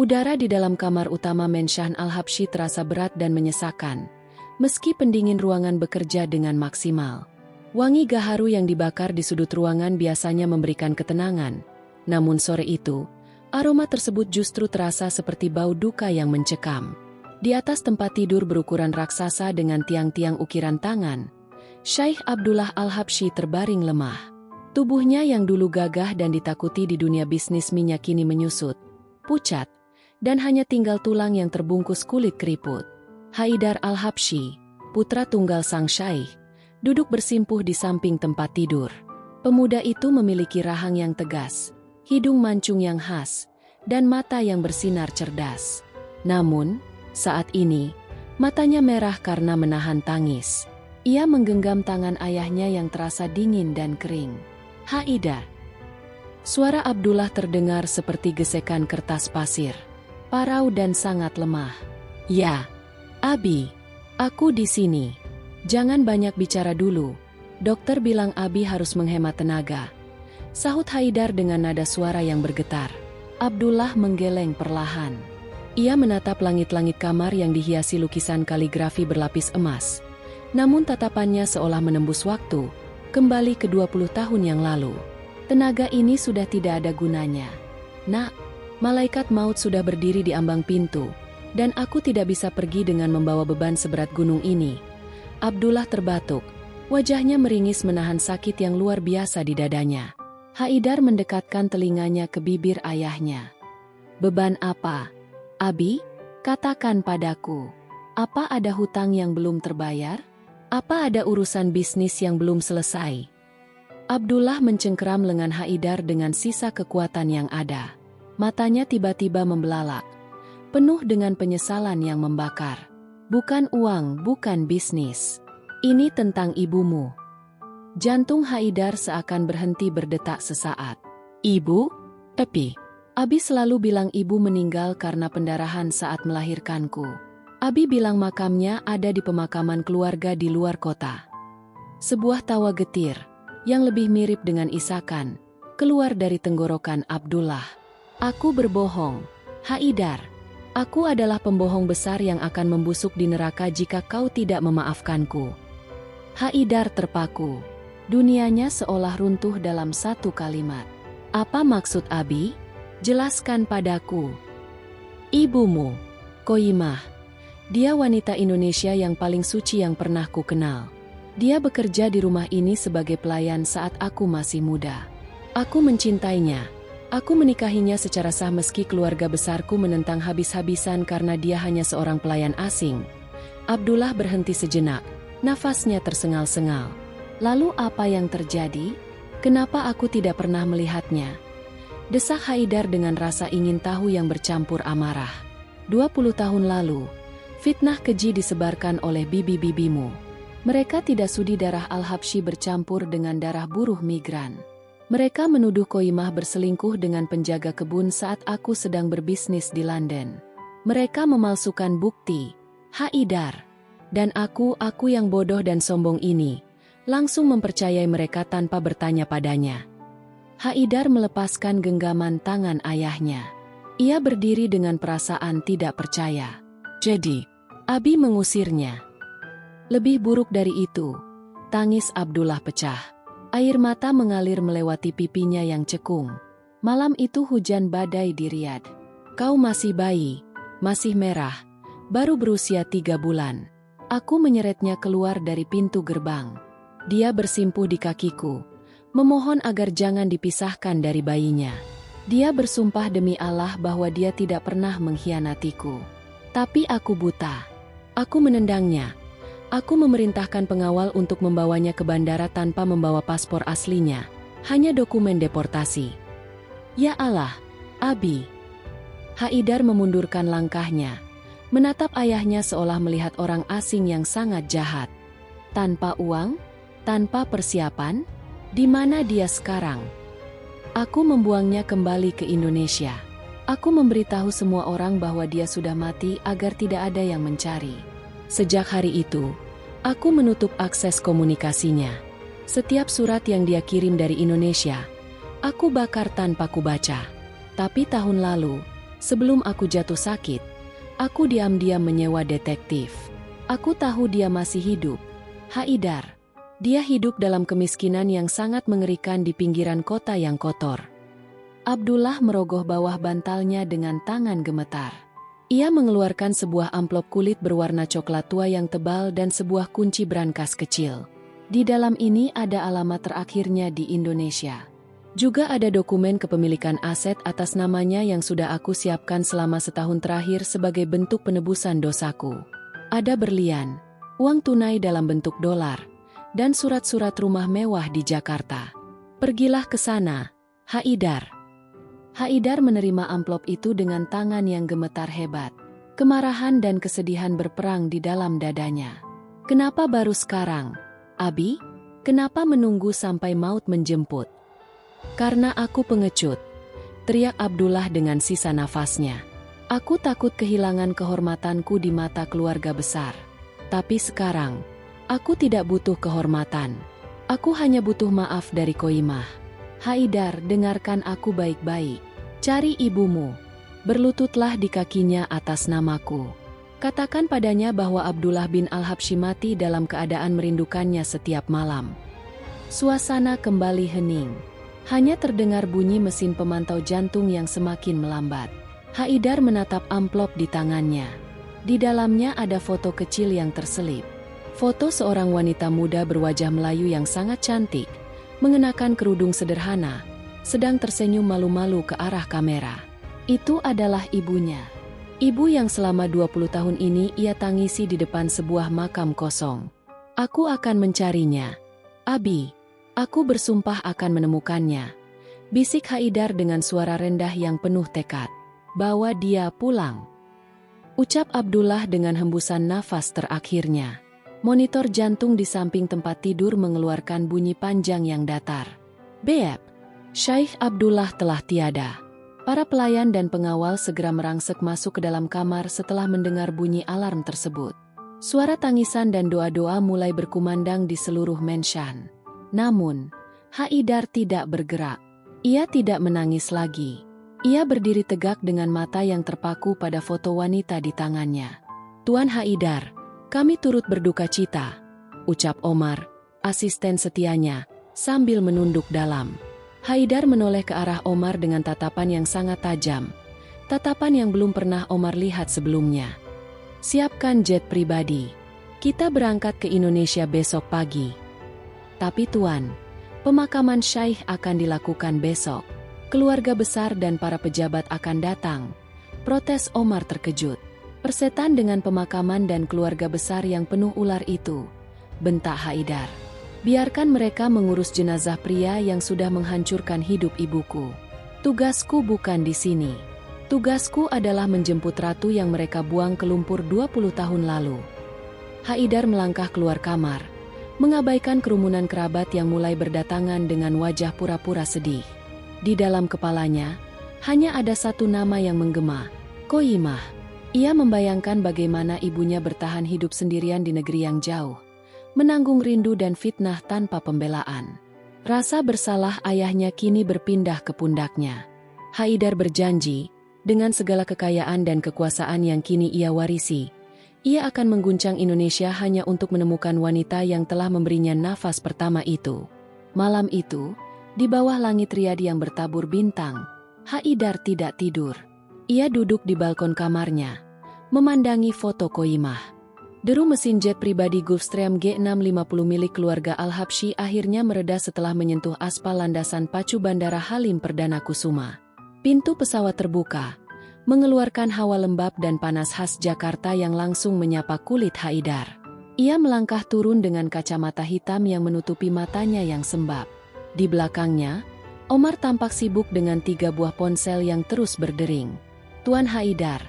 Udara di dalam kamar utama Menshan Al-Habsyi terasa berat dan menyesakan, meski pendingin ruangan bekerja dengan maksimal. Wangi gaharu yang dibakar di sudut ruangan biasanya memberikan ketenangan, namun sore itu, aroma tersebut justru terasa seperti bau duka yang mencekam. Di atas tempat tidur berukuran raksasa dengan tiang-tiang ukiran tangan, Syekh Abdullah Al-Habsyi terbaring lemah. Tubuhnya yang dulu gagah dan ditakuti di dunia bisnis minyak kini menyusut, pucat, dan hanya tinggal tulang yang terbungkus kulit keriput. Haidar Al-Habsyi, putra tunggal sang syaikh, duduk bersimpuh di samping tempat tidur. Pemuda itu memiliki rahang yang tegas, hidung mancung yang khas, dan mata yang bersinar cerdas. Namun, saat ini, matanya merah karena menahan tangis. Ia menggenggam tangan ayahnya yang terasa dingin dan kering. "Haidar." Suara Abdullah terdengar seperti gesekan kertas pasir. Parau dan sangat lemah. "Ya, Abi, aku di sini. Jangan banyak bicara dulu. Dokter bilang Abi harus menghemat tenaga," sahut Haidar dengan nada suara yang bergetar. Abdullah menggeleng perlahan. Ia menatap langit-langit kamar yang dihiasi lukisan kaligrafi berlapis emas. Namun tatapannya seolah menembus waktu, kembali ke 20 tahun yang lalu. Tenaga ini sudah tidak ada gunanya. "Nak, malaikat maut sudah berdiri di ambang pintu, dan aku tidak bisa pergi dengan membawa beban seberat gunung ini." Abdullah terbatuk, wajahnya meringis menahan sakit yang luar biasa di dadanya. Haidar mendekatkan telinganya ke bibir ayahnya. "Beban apa, Abi? Katakan padaku. Apa ada hutang yang belum terbayar? Apa ada urusan bisnis yang belum selesai?" Abdullah mencengkeram lengan Haidar dengan sisa kekuatan yang ada. Matanya tiba-tiba membelalak, penuh dengan penyesalan yang membakar. "Bukan uang, bukan bisnis. Ini tentang ibumu." Jantung Haidar seakan berhenti berdetak sesaat. "Ibu? Epi. Abi selalu bilang ibu meninggal karena pendarahan saat melahirkanku. Abi bilang makamnya ada di pemakaman keluarga di luar kota." Sebuah tawa getir, yang lebih mirip dengan isakan, keluar dari tenggorokan Abdullah. "Aku berbohong, Haidar. Aku adalah pembohong besar yang akan membusuk di neraka jika kau tidak memaafkanku." Haidar terpaku. Dunianya seolah runtuh dalam satu kalimat. "Apa maksud Abi? Jelaskan padaku." "Ibumu, Qoyimah. Dia wanita Indonesia yang paling suci yang pernah ku kenal. Dia bekerja di rumah ini sebagai pelayan saat aku masih muda. Aku mencintainya. Aku menikahinya secara sah meski keluarga besarku menentang habis-habisan karena dia hanya seorang pelayan asing." Abdullah berhenti sejenak, nafasnya tersengal-sengal. "Lalu apa yang terjadi? Kenapa aku tidak pernah melihatnya?" desak Haidar dengan rasa ingin tahu yang bercampur amarah. 20 tahun lalu, fitnah keji disebarkan oleh bibi-bibimu. Mereka tidak sudi darah Al-Habsyi bercampur dengan darah buruh migran. Mereka menuduh Qoyimah berselingkuh dengan penjaga kebun saat aku sedang berbisnis di London. Mereka memalsukan bukti, Haidar. Dan aku yang bodoh dan sombong ini, langsung mempercayai mereka tanpa bertanya padanya. Haidar melepaskan genggaman tangan ayahnya. Ia berdiri dengan perasaan tidak percaya. "Jadi, Abi mengusirnya?" Lebih buruk dari itu, tangis Abdullah pecah. Air mata mengalir melewati pipinya yang cekung. Malam itu hujan badai di Riyadh. "Kau masih bayi, masih merah, baru berusia 3 bulan. Aku menyeretnya keluar dari pintu gerbang. Dia bersimpuh di kakiku, memohon agar jangan dipisahkan dari bayinya. Dia bersumpah demi Allah bahwa dia tidak pernah mengkhianatiku. Tapi aku buta. Aku menendangnya. Aku memerintahkan pengawal untuk membawanya ke bandara tanpa membawa paspor aslinya, hanya dokumen deportasi. Ya Allah, Abi." Haidar memundurkan langkahnya, menatap ayahnya seolah melihat orang asing yang sangat jahat. Tanpa uang, tanpa persiapan, di mana dia sekarang? "Aku membuangnya kembali ke Indonesia. Aku memberitahu semua orang bahwa dia sudah mati agar tidak ada yang mencari. Sejak hari itu, aku menutup akses komunikasinya. Setiap surat yang dia kirim dari Indonesia, aku bakar tanpa kubaca. Tapi tahun lalu, Sebelum aku jatuh sakit, aku diam-diam menyewa detektif. Aku tahu dia masih hidup. Haidar. Dia hidup dalam kemiskinan yang sangat mengerikan di pinggiran kota yang kotor. Abdullah merogoh bawah bantalnya dengan tangan gemetar. Ia mengeluarkan sebuah amplop kulit berwarna coklat tua yang tebal dan sebuah kunci brankas kecil. Di dalam ini ada alamat terakhirnya di Indonesia. Juga ada dokumen kepemilikan aset atas namanya yang sudah aku siapkan selama setahun terakhir sebagai bentuk penebusan dosaku. Ada berlian, uang tunai dalam bentuk dolar, dan surat-surat rumah mewah di Jakarta. Pergilah ke sana, Haidar. Haidar menerima amplop itu dengan tangan yang gemetar hebat. Kemarahan dan kesedihan berperang di dalam dadanya. Kenapa baru sekarang, Abi? Kenapa menunggu sampai maut menjemput? Karena aku pengecut, teriak Abdullah dengan sisa nafasnya. Aku takut kehilangan kehormatanku di mata keluarga besar. Tapi sekarang, aku tidak butuh kehormatan. Aku hanya butuh maaf dari Qoyimah. Haidar, dengarkan aku baik-baik. Cari ibumu. Berlututlah di kakinya atas namaku. Katakan padanya bahwa Abdullah bin Al-Habsyi mati dalam keadaan merindukannya setiap malam. Suasana kembali hening. Hanya terdengar bunyi mesin pemantau jantung yang semakin melambat. Haidar menatap amplop di tangannya. Di dalamnya ada foto kecil yang terselip. Foto seorang wanita muda berwajah Melayu yang sangat cantik, mengenakan kerudung sederhana, sedang tersenyum malu-malu ke arah kamera. Itu adalah ibunya. Ibu yang selama 20 tahun ini ia tangisi di depan sebuah makam kosong. Aku akan mencarinya. Abi. Aku bersumpah akan menemukannya. Bisik Haidar dengan suara rendah yang penuh tekad. Bawa dia pulang. Ucap Abdullah dengan hembusan nafas terakhirnya. Monitor jantung di samping tempat tidur mengeluarkan bunyi panjang yang datar. Beep. Syekh Abdullah telah tiada. Para pelayan dan pengawal segera merangsek masuk ke dalam kamar setelah mendengar bunyi alarm tersebut. Suara tangisan dan doa-doa mulai berkumandang di seluruh menshan. Namun, Haidar tidak bergerak. Ia tidak menangis lagi. Ia berdiri tegak dengan mata yang terpaku pada foto wanita di tangannya. Tuan Haidar, kami turut berduka cita, ucap Omar, asisten setianya, sambil menunduk dalam. Haidar menoleh ke arah Omar dengan tatapan yang sangat tajam. Tatapan yang belum pernah Omar lihat sebelumnya. Siapkan jet pribadi. Kita berangkat ke Indonesia besok pagi. Tapi Tuan, pemakaman Syekh akan dilakukan besok. Keluarga besar dan para pejabat akan datang. Protes Omar terkejut. Persetan dengan pemakaman dan keluarga besar yang penuh ular itu, bentak Haidar. Biarkan mereka mengurus jenazah pria yang sudah menghancurkan hidup ibuku. Tugasku bukan di sini. Tugasku adalah menjemput ratu yang mereka buang ke lumpur 20 tahun lalu. Haidar melangkah keluar kamar, mengabaikan kerumunan kerabat yang mulai berdatangan dengan wajah pura-pura sedih. Di dalam kepalanya, hanya ada satu nama yang menggema, Qoyimah. Ia membayangkan bagaimana ibunya bertahan hidup sendirian di negeri yang jauh, menanggung rindu dan fitnah tanpa pembelaan. Rasa bersalah ayahnya kini berpindah ke pundaknya. Haidar berjanji, dengan segala kekayaan dan kekuasaan yang kini ia warisi, ia akan mengguncang Indonesia hanya untuk menemukan wanita yang telah memberinya nafas pertama itu. Malam itu, di bawah langit Riyadh yang bertabur bintang, Haidar tidak tidur. Ia duduk di balkon kamarnya, memandangi foto Qoyimah. Deru mesin jet pribadi Gulfstream G650 milik keluarga Al-Habsyi akhirnya mereda setelah menyentuh aspal landasan pacu Bandara Halim Perdana Kusuma. Pintu pesawat terbuka, mengeluarkan hawa lembab dan panas khas Jakarta yang langsung menyapa kulit Haidar. Ia melangkah turun dengan kacamata hitam yang menutupi matanya yang sembab. Di belakangnya, Omar tampak sibuk dengan 3 buah ponsel yang terus berdering. Tuan Haidar,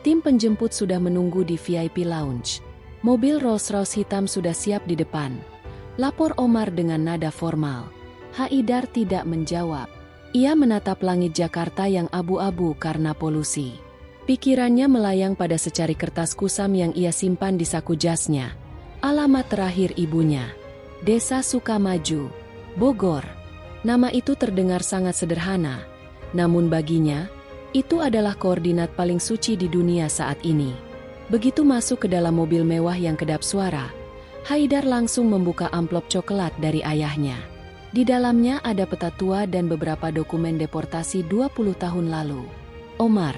tim penjemput sudah menunggu di VIP Lounge. Mobil Rolls-Royce hitam sudah siap di depan. Lapor Omar dengan nada formal. Haidar tidak menjawab. Ia menatap langit Jakarta yang abu-abu karena polusi. Pikirannya melayang pada secari kertas kusam yang ia simpan di saku jasnya. Alamat terakhir ibunya. Desa Sukamaju, Bogor. Nama itu terdengar sangat sederhana. Namun baginya, Itu adalah koordinat paling suci di dunia saat ini. Begitu masuk ke dalam mobil mewah yang kedap suara, Haidar langsung membuka amplop coklat dari ayahnya. Di dalamnya ada peta tua dan beberapa dokumen deportasi 20 tahun lalu. Omar,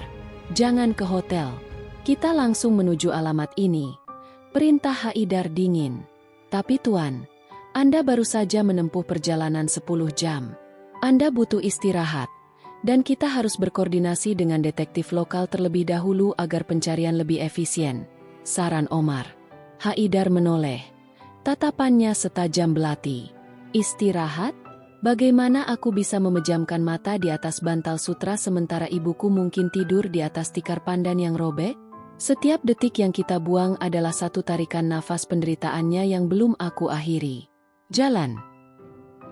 jangan ke hotel. Kita langsung menuju alamat ini. Perintah Haidar dingin. Tapi Tuan, Anda baru saja menempuh perjalanan 10 jam. Anda butuh istirahat. Dan kita harus berkoordinasi dengan detektif lokal terlebih dahulu agar pencarian lebih efisien. Saran Omar. Haidar menoleh. Tatapannya setajam belati. Istirahat? Bagaimana aku bisa memejamkan mata di atas bantal sutra sementara ibuku mungkin tidur di atas tikar pandan yang robek? Setiap detik yang kita buang adalah satu tarikan nafas penderitaannya yang belum aku akhiri. Jalan.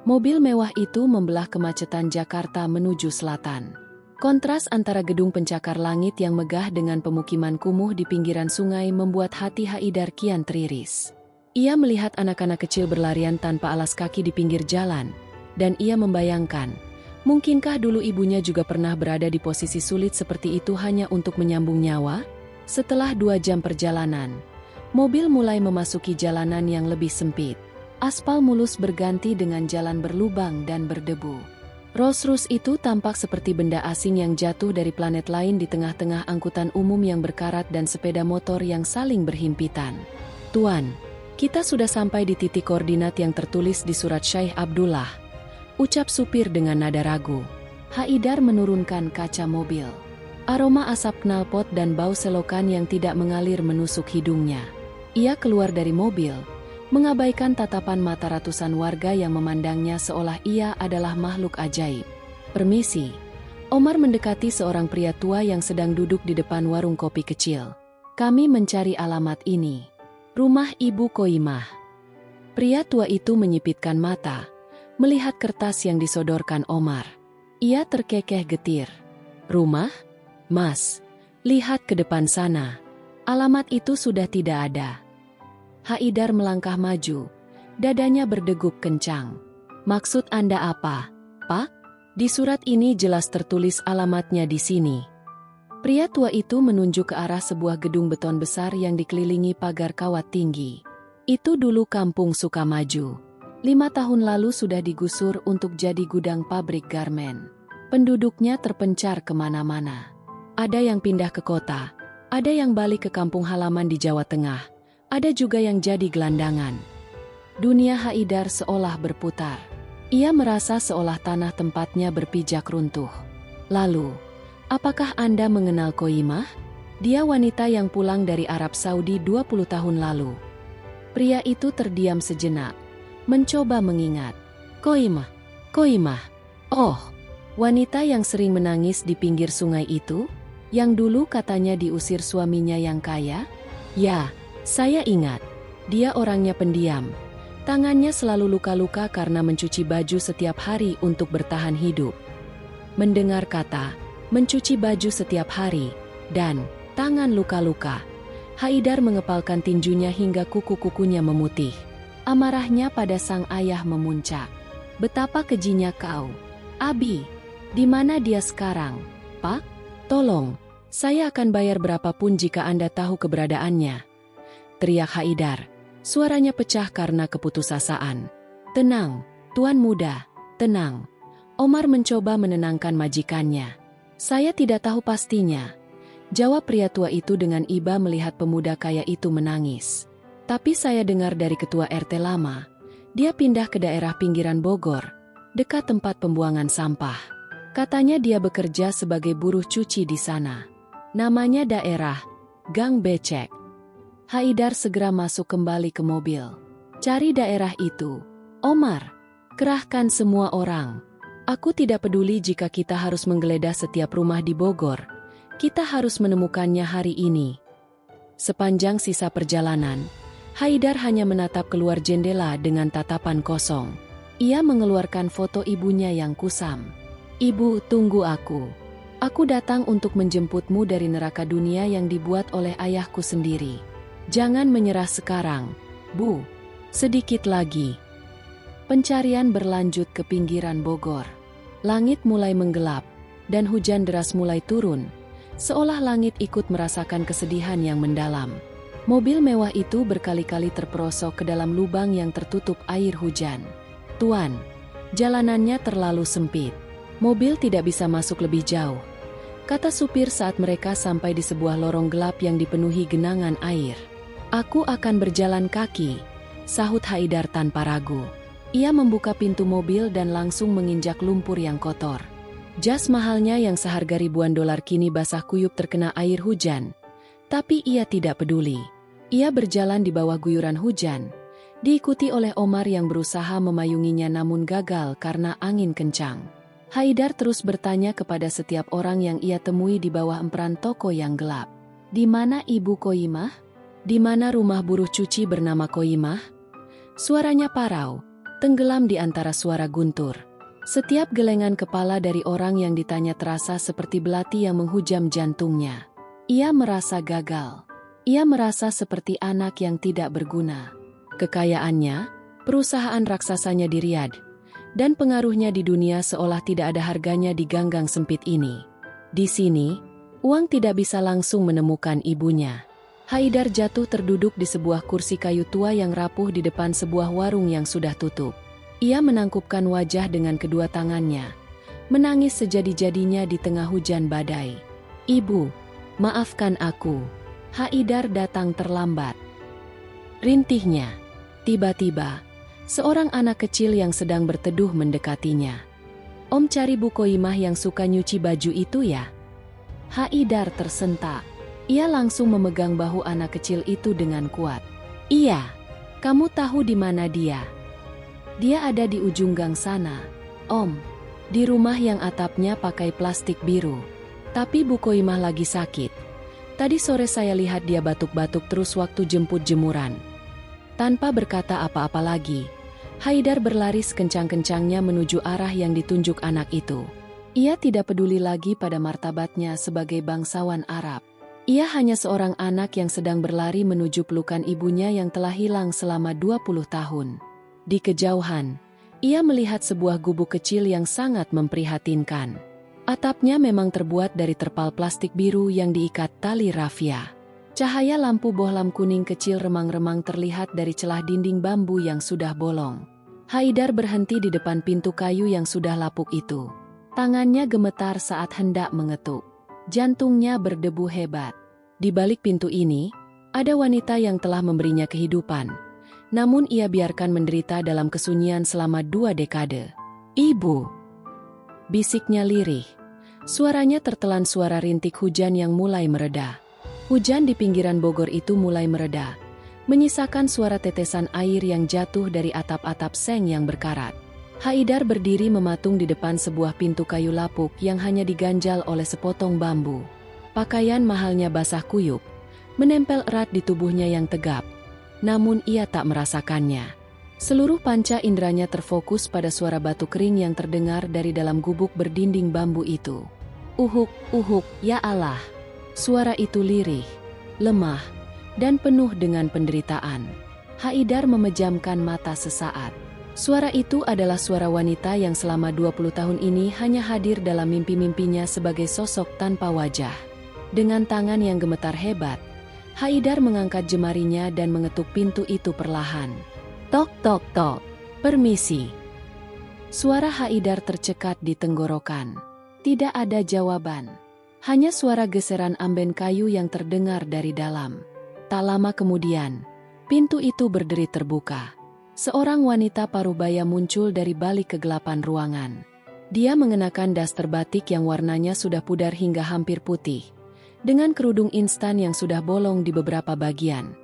Mobil mewah itu membelah kemacetan Jakarta menuju selatan. Kontras antara gedung pencakar langit yang megah dengan pemukiman kumuh di pinggiran sungai membuat hati Haidar kian teriris. Ia melihat anak-anak kecil berlarian tanpa alas kaki di pinggir jalan, dan ia membayangkan, mungkinkah dulu ibunya juga pernah berada di posisi sulit seperti itu hanya untuk menyambung nyawa? Setelah 2 jam perjalanan, mobil mulai memasuki jalanan yang lebih sempit. Aspal mulus berganti dengan jalan berlubang dan berdebu. Rolls-Royce itu tampak seperti benda asing yang jatuh dari planet lain di tengah-tengah angkutan umum yang berkarat dan sepeda motor yang saling berhimpitan. Tuan, kita sudah sampai di titik koordinat yang tertulis di surat Syekh Abdullah. Ucap supir dengan nada ragu. Haidar menurunkan kaca mobil. Aroma asap knalpot dan bau selokan yang tidak mengalir menusuk hidungnya. Ia keluar dari mobil, mengabaikan tatapan mata ratusan warga yang memandangnya seolah ia adalah makhluk ajaib. Permisi. Omar mendekati seorang pria tua yang sedang duduk di depan warung kopi kecil. Kami mencari alamat ini. Rumah Ibu Koimah. Pria tua itu menyipitkan mata, melihat kertas yang disodorkan Omar. Ia terkekeh getir. Rumah? Mas, lihat ke depan sana. Alamat itu sudah tidak ada. Haidar melangkah maju. Dadanya berdegup kencang. Maksud Anda apa, Pak? Di surat ini jelas tertulis alamatnya di sini. Pria tua itu menunjuk ke arah sebuah gedung beton besar yang dikelilingi pagar kawat tinggi. Itu dulu Kampung Sukamaju. 5 tahun lalu sudah digusur untuk jadi gudang pabrik garmen. Penduduknya terpencar kemana-mana. Ada yang pindah ke kota, ada yang balik ke kampung halaman di Jawa Tengah. Ada juga yang jadi gelandangan. Dunia Haidar seolah berputar. Ia merasa seolah tanah tempatnya berpijak runtuh. Lalu, apakah Anda mengenal Koimah? Dia wanita yang pulang dari Arab Saudi 20 tahun lalu. Pria itu terdiam sejenak, mencoba mengingat. Koimah, Koimah. Oh, wanita yang sering menangis di pinggir sungai itu? Yang dulu katanya diusir suaminya yang kaya? Ya. Saya ingat, dia orangnya pendiam. Tangannya selalu luka-luka karena mencuci baju setiap hari untuk bertahan hidup. Mendengar kata, mencuci baju setiap hari, dan tangan luka-luka, Haidar mengepalkan tinjunya hingga kuku-kukunya memutih. Amarahnya pada sang ayah memuncak. Betapa kejinya kau. Abi, di mana dia sekarang? Pak, tolong, saya akan bayar berapapun jika Anda tahu keberadaannya. Teriak Haidar. Suaranya pecah karena keputusasaan. Tenang, Tuan Muda, tenang. Omar mencoba menenangkan majikannya. Saya tidak tahu pastinya. Jawab pria tua itu dengan iba melihat pemuda kaya itu menangis. Tapi saya dengar dari ketua RT lama. Dia pindah ke daerah pinggiran Bogor, dekat tempat pembuangan sampah. Katanya dia bekerja sebagai buruh cuci di sana. Namanya daerah Gang Becek. Haidar segera masuk kembali ke mobil. Cari daerah itu. Omar, kerahkan semua orang. Aku tidak peduli jika kita harus menggeledah setiap rumah di Bogor. Kita harus menemukannya hari ini. Sepanjang sisa perjalanan, Haidar hanya menatap keluar jendela dengan tatapan kosong. Ia mengeluarkan foto ibunya yang kusam. Ibu, tunggu aku. Aku datang untuk menjemputmu dari neraka dunia yang dibuat oleh ayahku sendiri. Jangan menyerah sekarang, Bu. Sedikit lagi. Pencarian berlanjut ke pinggiran Bogor. Langit mulai menggelap. dan hujan deras mulai turun, seolah langit ikut merasakan kesedihan yang mendalam. Mobil mewah itu berkali-kali terperosok ke dalam lubang yang tertutup air hujan. "Tuan, jalanannya terlalu sempit. Mobil tidak bisa masuk lebih jauh," kata supir saat mereka sampai di sebuah lorong gelap yang dipenuhi genangan air. "Aku akan berjalan kaki," sahut Haidar tanpa ragu. Ia membuka pintu mobil dan langsung menginjak lumpur yang kotor. Jas mahalnya yang seharga ribuan dolar kini basah kuyup terkena air hujan. Tapi ia tidak peduli. Ia berjalan di bawah guyuran hujan, diikuti oleh Omar yang berusaha memayunginya namun gagal karena angin kencang. Haidar terus bertanya kepada setiap orang yang ia temui di bawah emperan toko yang gelap. "Di mana Ibu Qoyimah? Di mana rumah buruh cuci bernama Qoyimah?" Suaranya parau, tenggelam di antara suara guntur. Setiap gelengan kepala dari orang yang ditanya terasa seperti belati yang menghujam jantungnya. Ia merasa gagal. Ia merasa seperti anak yang tidak berguna. Kekayaannya, perusahaan raksasanya di Riyadh, dan pengaruhnya di dunia seolah tidak ada harganya di ganggang sempit ini. Di sini, uang tidak bisa langsung menemukan ibunya. Haidar jatuh terduduk di sebuah kursi kayu tua yang rapuh di depan sebuah warung yang sudah tutup. Ia menangkupkan wajah dengan kedua tangannya, menangis sejadi-jadinya di tengah hujan badai. "Ibu, maafkan aku. Haidar datang terlambat," rintihnya. Tiba-tiba, seorang anak kecil yang sedang berteduh mendekatinya. "Om cari Bu Qoyimah yang suka nyuci baju itu ya?" Haidar tersentak. Ia langsung memegang bahu anak kecil itu dengan kuat. "Iya, kamu tahu di mana dia?" "Dia ada di ujung gang sana, Om. Di rumah yang atapnya pakai plastik biru. Tapi Bu Qoyimah lagi sakit. Tadi sore saya lihat dia batuk-batuk terus waktu jemput jemuran." Tanpa berkata apa-apa lagi, Haidar berlari sekencang-kencangnya menuju arah yang ditunjuk anak itu. Ia tidak peduli lagi pada martabatnya sebagai bangsawan Arab. Ia hanya seorang anak yang sedang berlari menuju pelukan ibunya yang telah hilang selama 20 tahun. Di kejauhan, ia melihat sebuah gubuk kecil yang sangat memprihatinkan. Atapnya memang terbuat dari terpal plastik biru yang diikat tali rafia. Cahaya lampu bohlam kuning kecil remang-remang terlihat dari celah dinding bambu yang sudah bolong. Haidar berhenti di depan pintu kayu yang sudah lapuk itu. Tangannya gemetar saat hendak mengetuk. Jantungnya berdebu hebat. Di balik pintu ini, ada wanita yang telah memberinya kehidupan. Namun ia biarkan menderita dalam kesunyian selama 2 dekade. "Ibu!" bisiknya lirih. Suaranya tertelan suara rintik hujan yang mulai mereda. Hujan di pinggiran Bogor itu mulai mereda, menyisakan suara tetesan air yang jatuh dari atap-atap seng yang berkarat. Haidar berdiri mematung di depan sebuah pintu kayu lapuk yang hanya diganjal oleh sepotong bambu. Pakaian mahalnya basah kuyup, menempel erat di tubuhnya yang tegap. Namun ia tak merasakannya. Seluruh panca inderanya terfokus pada suara batu kering yang terdengar dari dalam gubuk berdinding bambu itu. "Uhuk, uhuk, ya Allah." Suara itu lirih, lemah, dan penuh dengan penderitaan. Haidar memejamkan mata sesaat. Suara itu adalah suara wanita yang selama 20 tahun ini hanya hadir dalam mimpi-mimpinya sebagai sosok tanpa wajah. Dengan tangan yang gemetar hebat, Haidar mengangkat jemarinya dan mengetuk pintu itu perlahan. "Tok, tok, tok. Permisi." Suara Haidar tercekat di tenggorokan. Tidak ada jawaban. Hanya suara geseran amben kayu yang terdengar dari dalam. Tak lama kemudian, pintu itu berderi terbuka. Seorang wanita parubaya muncul dari balik kegelapan ruangan. Dia mengenakan daster batik yang warnanya sudah pudar hingga hampir putih, dengan kerudung instan yang sudah bolong di beberapa bagian.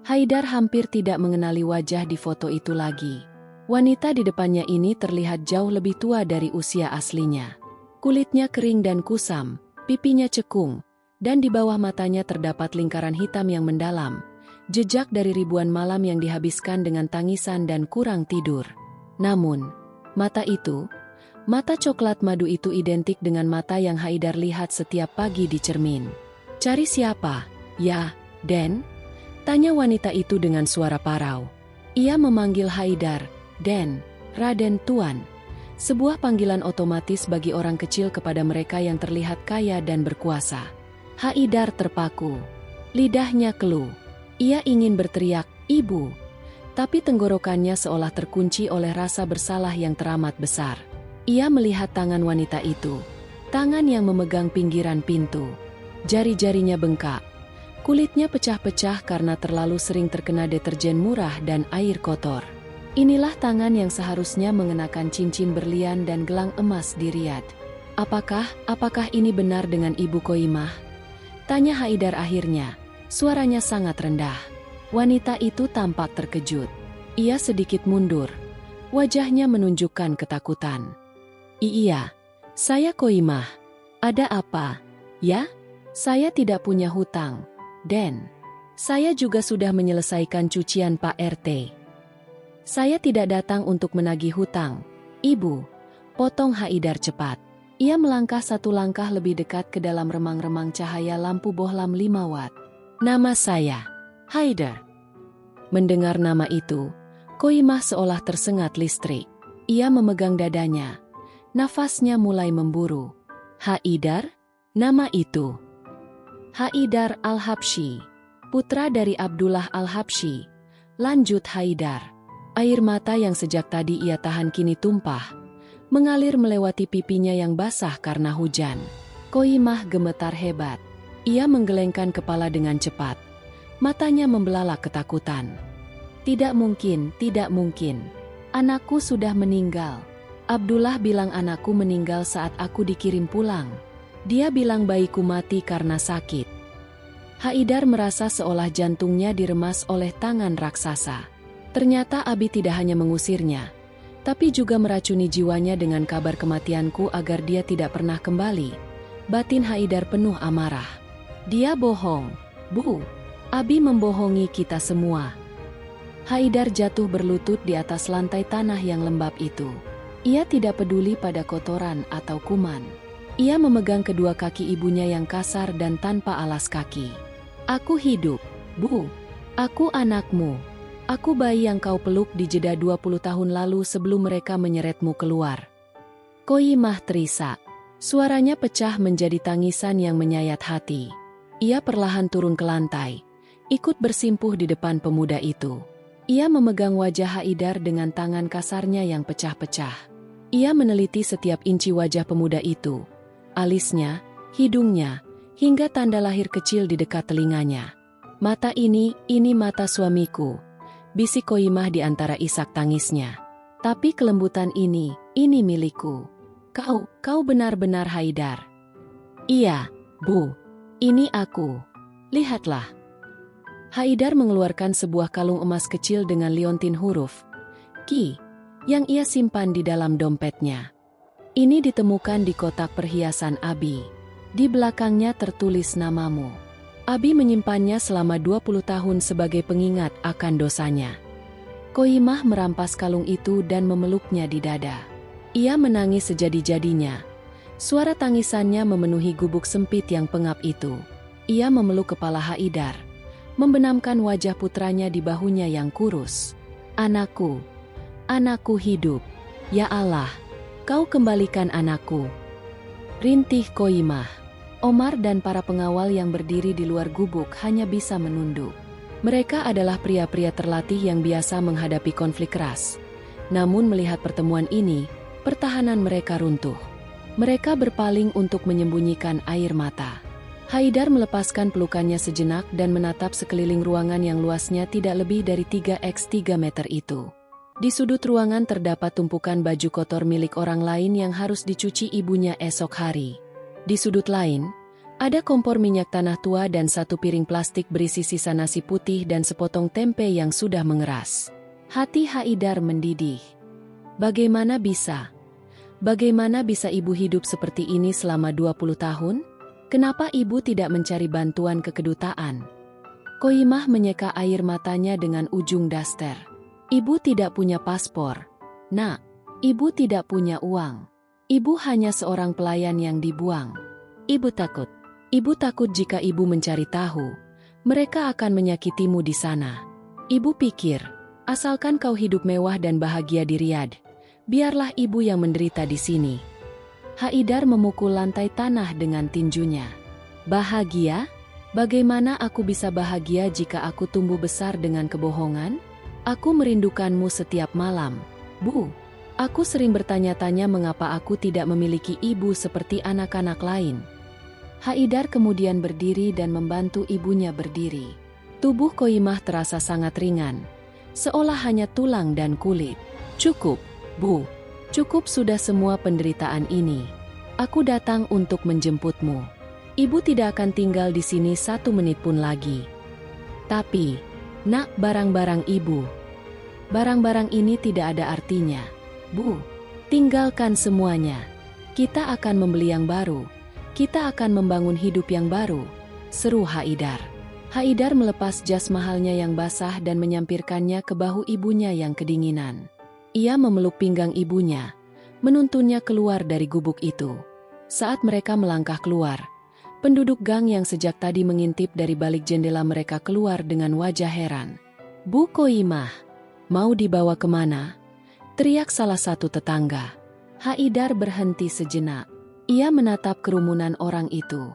Haidar hampir tidak mengenali wajah di foto itu lagi. Wanita di depannya ini terlihat jauh lebih tua dari usia aslinya. Kulitnya kering dan kusam, pipinya cekung, dan di bawah matanya terdapat lingkaran hitam yang mendalam, jejak dari ribuan malam yang dihabiskan dengan tangisan dan kurang tidur. Namun, mata itu, mata coklat madu itu identik dengan mata yang Haidar lihat setiap pagi di cermin. "Cari siapa?" "Ya, Den?" tanya wanita itu dengan suara parau. Ia memanggil Haidar, "Den, Raden Tuan." Sebuah panggilan otomatis bagi orang kecil kepada mereka yang terlihat kaya dan berkuasa. Haidar terpaku. Lidahnya keluh. Ia ingin berteriak, "Ibu!" Tapi tenggorokannya seolah terkunci oleh rasa bersalah yang teramat besar. Ia melihat tangan wanita itu. Tangan yang memegang pinggiran pintu. Jari-jarinya bengkak. Kulitnya pecah-pecah karena terlalu sering terkena deterjen murah dan air kotor. Inilah tangan yang seharusnya mengenakan cincin berlian dan gelang emas di Riyadh. Apakah ini benar dengan Ibu Qoyimah? Tanya Haidar akhirnya. Suaranya sangat rendah. Wanita itu tampak terkejut. Ia sedikit mundur. Wajahnya menunjukkan ketakutan. "Iya, saya Qoyimah. Ada apa?" "Ya, saya tidak punya hutang. Dan saya juga sudah menyelesaikan cucian Pak RT. Saya tidak datang untuk menagih hutang, Ibu," potong Haidar cepat. Ia melangkah satu langkah lebih dekat ke dalam remang-remang cahaya lampu bohlam 5 watt. "Nama saya Haidar." Mendengar nama itu, Qoyimah seolah tersengat listrik. Ia memegang dadanya. Nafasnya mulai memburu. "Haidar? Nama itu?" "Haidar Al-Habsyi, putra dari Abdullah Al-Habsyi," lanjut Haidar. Air mata yang sejak tadi ia tahan kini tumpah, mengalir melewati pipinya yang basah karena hujan. Qoyimah gemetar hebat. Ia menggelengkan kepala dengan cepat. Matanya membelalak ketakutan. Tidak mungkin. Anakku sudah meninggal. Abdullah bilang anakku meninggal saat aku dikirim pulang. Dia bilang bayiku mati karena sakit." Haidar merasa seolah jantungnya diremas oleh tangan raksasa. Ternyata Abi tidak hanya mengusirnya, tapi juga meracuni jiwanya dengan kabar kematianku agar dia tidak pernah kembali. Batin Haidar penuh amarah. "Dia bohong, Bu. Abi membohongi kita semua." Haidar jatuh berlutut di atas lantai tanah yang lembab itu. Ia tidak peduli pada kotoran atau kuman. Ia memegang kedua kaki ibunya yang kasar dan tanpa alas kaki. "Aku hidup, Bu. Aku anakmu. Aku bayi yang kau peluk di jeda 20 tahun lalu sebelum mereka menyeretmu keluar." Qoyimah terisak. Suaranya pecah menjadi tangisan yang menyayat hati. Ia perlahan turun ke lantai, ikut bersimpuh di depan pemuda itu. Ia memegang wajah Haidar dengan tangan kasarnya yang pecah-pecah. Ia meneliti setiap inci wajah pemuda itu. Alisnya, hidungnya, hingga tanda lahir kecil di dekat telinganya. "Mata ini mata suamiku," bisik Qoyimah di antara isak tangisnya. "Tapi kelembutan ini milikku." Kau benar-benar Haidar." "Iya, Bu. Ini aku. Lihatlah." Haidar mengeluarkan sebuah kalung emas kecil dengan liontin huruf Ki yang ia simpan di dalam dompetnya. "Ini ditemukan di kotak perhiasan Abi. Di belakangnya tertulis namamu. Abi menyimpannya selama 20 tahun sebagai pengingat akan dosanya." Qoyimah merampas kalung itu dan memeluknya di dada. Ia menangis sejadi-jadinya. Suara tangisannya memenuhi gubuk sempit yang pengap itu. Ia memeluk kepala Haidar, membenamkan wajah putranya di bahunya yang kurus. Anakku hidup. Ya Allah, kau kembalikan anakku." Rintih Qoyimah. Omar dan para pengawal yang berdiri di luar gubuk hanya bisa menunduk. Mereka adalah pria-pria terlatih yang biasa menghadapi konflik keras. Namun melihat pertemuan ini, pertahanan mereka runtuh. Mereka berpaling untuk menyembunyikan air mata. Haidar melepaskan pelukannya sejenak dan menatap sekeliling ruangan yang luasnya tidak lebih dari 3x3 meter itu. Di sudut ruangan terdapat tumpukan baju kotor milik orang lain yang harus dicuci ibunya esok hari. Di sudut lain, ada kompor minyak tanah tua dan satu piring plastik berisi sisa nasi putih dan sepotong tempe yang sudah mengeras. Hati Haidar mendidih. Bagaimana bisa ibu hidup seperti ini selama 20 tahun? Kenapa ibu tidak mencari bantuan ke kedutaan? Qoyimah menyeka air matanya dengan ujung daster. Ibu tidak punya paspor. Nak, ibu tidak punya uang. Ibu hanya seorang pelayan yang dibuang. Ibu takut. Ibu takut jika ibu mencari tahu, mereka akan menyakitimu di sana. Ibu pikir, asalkan kau hidup mewah dan bahagia di Riyadh, Biarlah ibu yang menderita di sini. Haidar memukul lantai tanah dengan tinjunya. Bahagia? Bagaimana aku bisa bahagia jika aku tumbuh besar dengan kebohongan? Aku merindukanmu setiap malam, Bu. Aku sering bertanya-tanya mengapa aku tidak memiliki ibu seperti anak-anak lain. Haidar kemudian berdiri dan membantu ibunya berdiri. Tubuh Qoyimah terasa sangat ringan, seolah hanya tulang dan kulit. Cukup, Bu. Cukup sudah semua penderitaan ini. Aku datang untuk menjemputmu. Ibu tidak akan tinggal di sini 1 menit pun lagi. Tapi, nak, barang-barang ibu. Barang-barang ini tidak ada artinya. Bu, tinggalkan semuanya. Kita akan membeli yang baru. Kita akan membangun hidup yang baru, seru Haidar. Haidar melepas jas mahalnya yang basah dan menyampirkannya ke bahu ibunya yang kedinginan. Ia memeluk pinggang ibunya, menuntunnya keluar dari gubuk itu. Saat mereka melangkah keluar, penduduk gang yang sejak tadi mengintip dari balik jendela mereka keluar dengan wajah heran. Bu Qoyimah, mau dibawa kemana? Teriak salah satu tetangga. Haidar berhenti sejenak. Ia menatap kerumunan orang itu.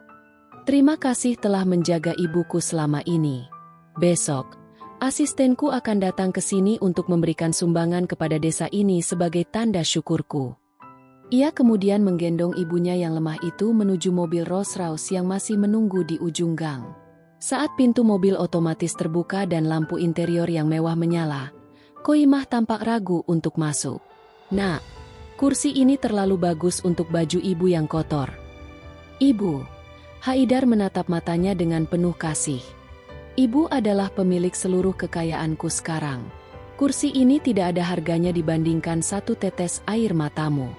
Terima kasih telah menjaga ibuku selama ini. Besok, asistenku akan datang ke sini untuk memberikan sumbangan kepada desa ini sebagai tanda syukurku. Ia kemudian menggendong ibunya yang lemah itu menuju mobil Rolls-Royce yang masih menunggu di ujung gang. Saat pintu mobil otomatis terbuka dan lampu interior yang mewah menyala, Qoyimah tampak ragu untuk masuk. Nak, kursi ini terlalu bagus untuk baju ibu yang kotor. Ibu, Haidar menatap matanya dengan penuh kasih. Ibu adalah pemilik seluruh kekayaanku sekarang. Kursi ini tidak ada harganya dibandingkan 1 tetes air matamu.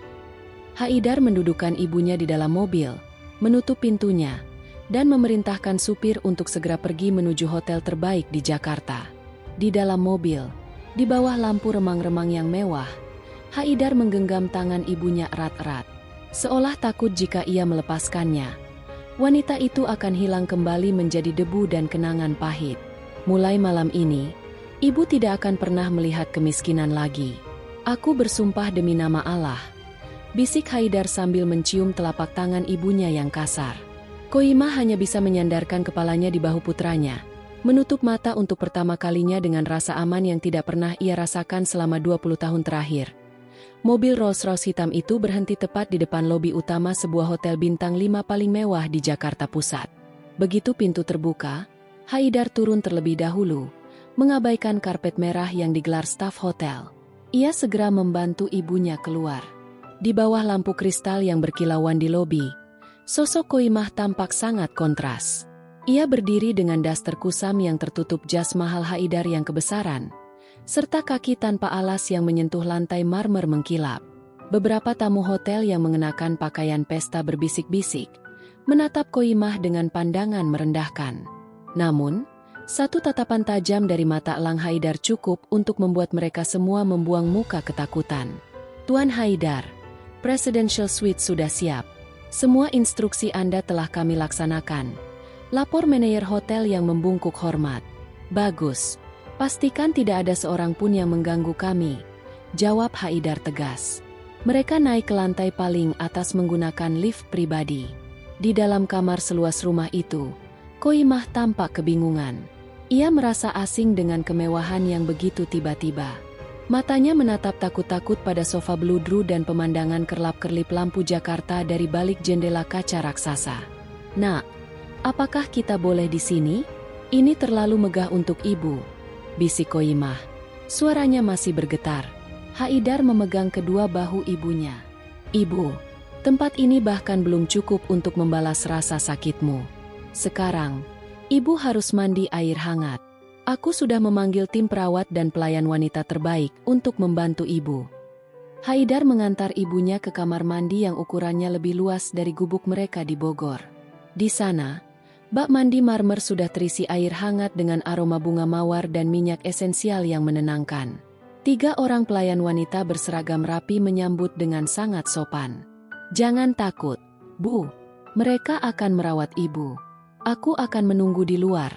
Haidar mendudukkan ibunya di dalam mobil, menutup pintunya, dan memerintahkan supir untuk segera pergi menuju hotel terbaik di Jakarta. Di dalam mobil, di bawah lampu remang-remang yang mewah, Haidar menggenggam tangan ibunya erat-erat. Seolah takut jika ia melepaskannya, wanita itu akan hilang kembali menjadi debu dan kenangan pahit. Mulai malam ini, ibu tidak akan pernah melihat kemiskinan lagi. Aku bersumpah demi nama Allah, bisik Haidar sambil mencium telapak tangan ibunya yang kasar. Qoyimah hanya bisa menyandarkan kepalanya di bahu putranya, menutup mata untuk pertama kalinya dengan rasa aman yang tidak pernah ia rasakan selama 20 tahun terakhir. Mobil Rolls-Royce hitam itu berhenti tepat di depan lobi utama sebuah hotel bintang 5 paling mewah di Jakarta Pusat. Begitu pintu terbuka, Haidar turun terlebih dahulu, mengabaikan karpet merah yang digelar staf hotel. Ia segera membantu ibunya keluar. Di bawah lampu kristal yang berkilauan di lobi, sosok Qoyimah tampak sangat kontras. Ia berdiri dengan daster kusam yang tertutup jas mahal Haidar yang kebesaran, serta kaki tanpa alas yang menyentuh lantai marmer mengkilap. Beberapa tamu hotel yang mengenakan pakaian pesta berbisik-bisik, menatap Qoyimah dengan pandangan merendahkan. Namun, satu tatapan tajam dari mata elang Haidar cukup untuk membuat mereka semua membuang muka ketakutan. Tuan Haidar, Presidential Suite sudah siap. Semua instruksi Anda telah kami laksanakan. Lapor manajer hotel yang membungkuk hormat. Bagus. Pastikan tidak ada seorang pun yang mengganggu kami, jawab Haidar tegas. Mereka naik ke lantai paling atas menggunakan lift pribadi. Di dalam kamar seluas rumah itu, Qoyimah tampak kebingungan. Ia merasa asing dengan kemewahan yang begitu tiba-tiba. Matanya menatap takut-takut pada sofa bludru dan pemandangan kerlap-kerlip lampu Jakarta dari balik jendela kaca raksasa. Nak, apakah kita boleh di sini? Ini terlalu megah untuk ibu, bisik Qoyimah. Suaranya masih bergetar. Haidar memegang kedua bahu ibunya. Ibu, tempat ini bahkan belum cukup untuk membalas rasa sakitmu. Sekarang, ibu harus mandi air hangat. Aku sudah memanggil tim perawat dan pelayan wanita terbaik untuk membantu ibu. Haidar mengantar ibunya ke kamar mandi yang ukurannya lebih luas dari gubuk mereka di Bogor. Di sana, bak mandi marmer sudah terisi air hangat dengan aroma bunga mawar dan minyak esensial yang menenangkan. 3 orang pelayan wanita berseragam rapi menyambut dengan sangat sopan. Jangan takut, Bu. Mereka akan merawat ibu. Aku akan menunggu di luar,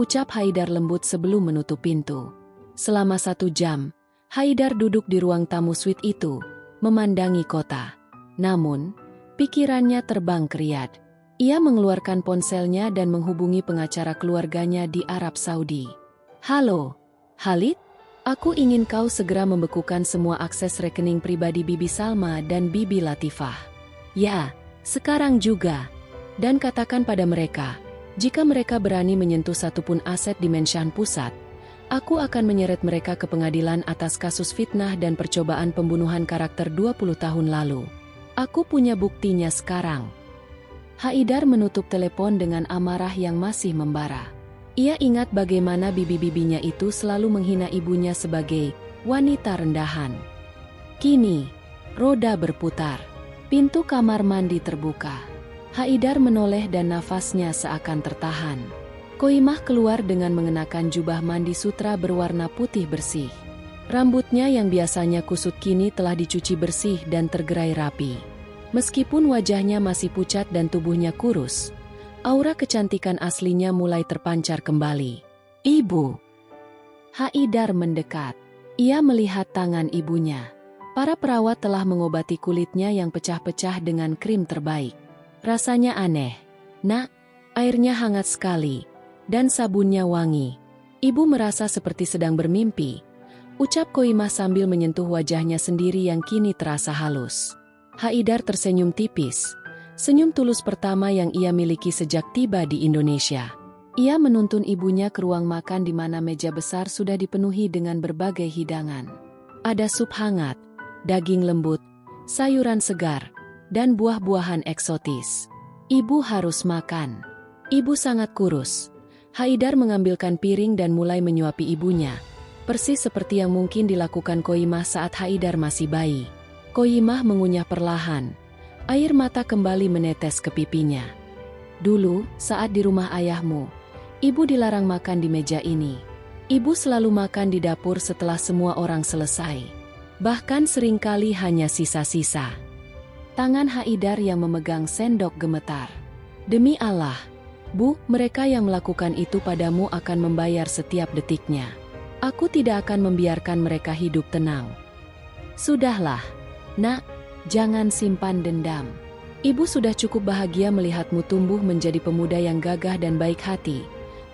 ucap Haidar lembut sebelum menutup pintu. Selama 1 jam, Haidar duduk di ruang tamu suite itu, memandangi kota. Namun, pikirannya terbang ke Riyadh. Ia mengeluarkan ponselnya dan menghubungi pengacara keluarganya di Arab Saudi. Halo, Khalid? Aku ingin kau segera membekukan semua akses rekening pribadi Bibi Salma dan Bibi Latifah. Ya, sekarang juga. Dan katakan pada mereka, jika mereka berani menyentuh satupun aset di Menshan Pusat, aku akan menyeret mereka ke pengadilan atas kasus fitnah dan percobaan pembunuhan karakter 20 tahun lalu. Aku punya buktinya sekarang. Haidar menutup telepon dengan amarah yang masih membara. Ia ingat bagaimana bibi-bibinya itu selalu menghina ibunya sebagai wanita rendahan. Kini, roda berputar. Pintu kamar mandi terbuka. Haidar menoleh dan nafasnya seakan tertahan. Koimah keluar dengan mengenakan jubah mandi sutra berwarna putih bersih. Rambutnya yang biasanya kusut kini telah dicuci bersih dan tergerai rapi. Meskipun wajahnya masih pucat dan tubuhnya kurus, aura kecantikan aslinya mulai terpancar kembali. Ibu. Haidar mendekat. Ia melihat tangan ibunya. Para perawat telah mengobati kulitnya yang pecah-pecah dengan krim terbaik. Rasanya aneh. Nak, airnya hangat sekali. Dan sabunnya wangi. Ibu merasa seperti sedang bermimpi. Ucap Koimah sambil menyentuh wajahnya sendiri yang kini terasa halus. Haidar tersenyum tipis. Senyum tulus pertama yang ia miliki sejak tiba di Indonesia. Ia menuntun ibunya ke ruang makan di mana meja besar sudah dipenuhi dengan berbagai hidangan. Ada sup hangat, daging lembut, sayuran segar, dan buah-buahan eksotis. Ibu harus makan. Ibu sangat kurus. Haidar mengambilkan piring dan mulai menyuapi ibunya. Persis seperti yang mungkin dilakukan Koimah saat Haidar masih bayi. Koimah mengunyah perlahan. Air mata kembali menetes ke pipinya. Dulu, saat di rumah ayahmu, ibu dilarang makan di meja ini. Ibu selalu makan di dapur setelah semua orang selesai. Bahkan seringkali hanya sisa-sisa. Tangan Haidar yang memegang sendok gemetar. Demi Allah, Bu, mereka yang melakukan itu padamu akan membayar setiap detiknya. Aku tidak akan membiarkan mereka hidup tenang. Sudahlah, Nak, jangan simpan dendam. Ibu sudah cukup bahagia melihatmu tumbuh menjadi pemuda yang gagah dan baik hati.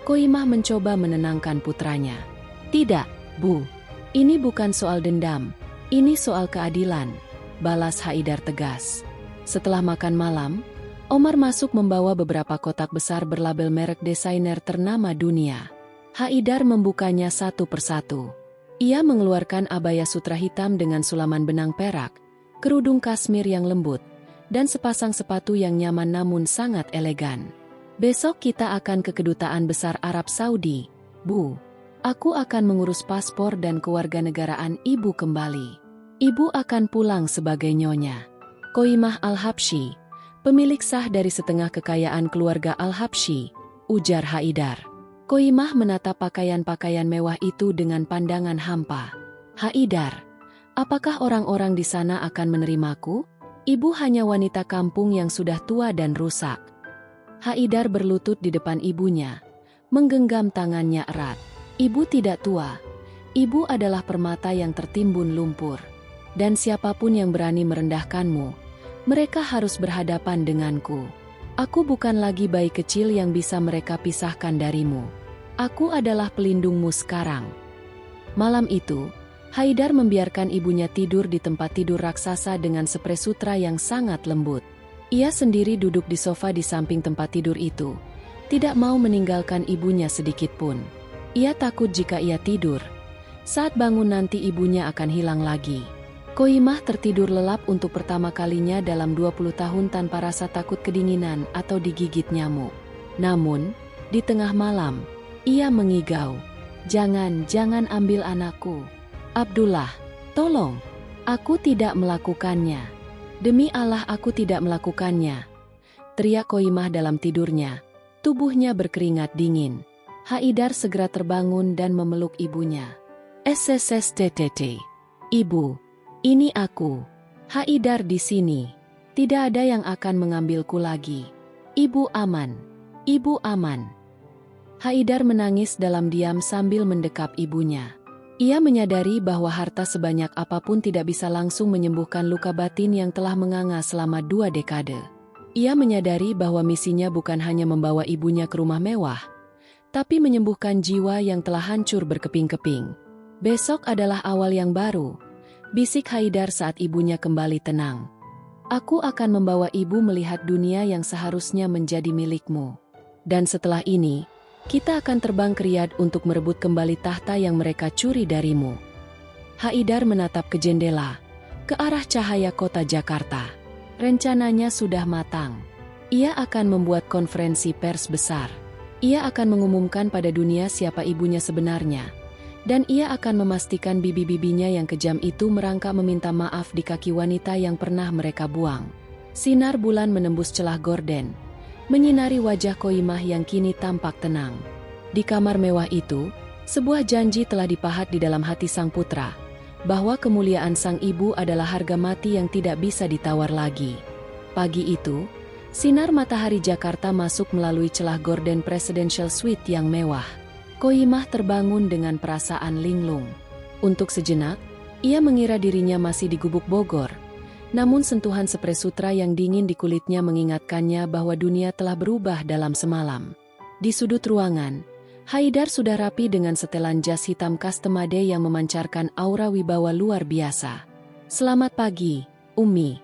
Koimah mencoba menenangkan putranya. Tidak, Bu. Ini bukan soal dendam. Ini soal keadilan, balas Haidar tegas. Setelah makan malam, Omar masuk membawa beberapa kotak besar berlabel merek desainer ternama dunia. Haidar membukanya satu persatu. Ia mengeluarkan abaya sutra hitam dengan sulaman benang perak, kerudung kasmir yang lembut, dan sepasang sepatu yang nyaman namun sangat elegan. Besok kita akan ke Kedutaan Besar Arab Saudi, Bu. Aku akan mengurus paspor dan kewarganegaraan ibu kembali. Ibu akan pulang sebagai nyonya Koimah Al-Habsyi, pemilik sah dari setengah kekayaan keluarga Al-Habsyi, ujar Haidar. Koimah menatap pakaian-pakaian mewah itu dengan pandangan hampa. Haidar, apakah orang-orang di sana akan menerimaku? Ibu hanya wanita kampung yang sudah tua dan rusak. Haidar berlutut di depan ibunya, menggenggam tangannya erat. Ibu tidak tua. Ibu adalah permata yang tertimbun lumpur. Dan siapapun yang berani merendahkanmu, mereka harus berhadapan denganku. Aku bukan lagi bayi kecil yang bisa mereka pisahkan darimu. Aku adalah pelindungmu sekarang. Malam itu, Haidar membiarkan ibunya tidur di tempat tidur raksasa dengan spray sutra yang sangat lembut. Ia sendiri duduk di sofa di samping tempat tidur itu, tidak mau meninggalkan ibunya sedikit pun. Ia takut jika ia tidur, saat bangun nanti ibunya akan hilang lagi. Koimah tertidur lelap untuk pertama kalinya dalam 20 tahun tanpa rasa takut kedinginan atau digigit nyamuk. Namun, di tengah malam, ia mengigau. Jangan ambil anakku. Abdullah, tolong. Aku tidak melakukannya. Demi Allah aku tidak melakukannya. Teriak Koimah dalam tidurnya. Tubuhnya berkeringat dingin. Haidar segera terbangun dan memeluk ibunya. SSSTTT. Ibu, ini aku. Haidar di sini. Tidak ada yang akan mengambilku lagi. Ibu aman. Ibu aman. Haidar menangis dalam diam sambil mendekap ibunya. Ia menyadari bahwa harta sebanyak apapun tidak bisa langsung menyembuhkan luka batin yang telah menganga selama 2 dekade. Ia menyadari bahwa misinya bukan hanya membawa ibunya ke rumah mewah, tapi menyembuhkan jiwa yang telah hancur berkeping-keping. Besok adalah awal yang baru, bisik Haidar saat ibunya kembali tenang. Aku akan membawa ibu melihat dunia yang seharusnya menjadi milikmu. Dan setelah ini, kita akan terbang ke Riyadh untuk merebut kembali tahta yang mereka curi darimu. Haidar menatap ke jendela, ke arah cahaya kota Jakarta. Rencananya sudah matang. Ia akan membuat konferensi pers besar. Ia akan mengumumkan pada dunia siapa ibunya sebenarnya. Dan ia akan memastikan bibi-bibinya yang kejam itu merangkak meminta maaf di kaki wanita yang pernah mereka buang. Sinar bulan menembus celah gorden, menyinari wajah Qoyimah yang kini tampak tenang. Di kamar mewah itu, sebuah janji telah dipahat di dalam hati sang putra, bahwa kemuliaan sang ibu adalah harga mati yang tidak bisa ditawar lagi. Pagi itu, sinar matahari Jakarta masuk melalui celah gorden Presidential Suite yang mewah. Qoyimah terbangun dengan perasaan linglung. Untuk sejenak, ia mengira dirinya masih di Gubuk Bogor. Namun sentuhan spray sutra yang dingin di kulitnya mengingatkannya bahwa dunia telah berubah dalam semalam. Di sudut ruangan, Haidar sudah rapi dengan setelan jas hitam custom made yang memancarkan aura wibawa luar biasa. "Selamat pagi, Ummi,"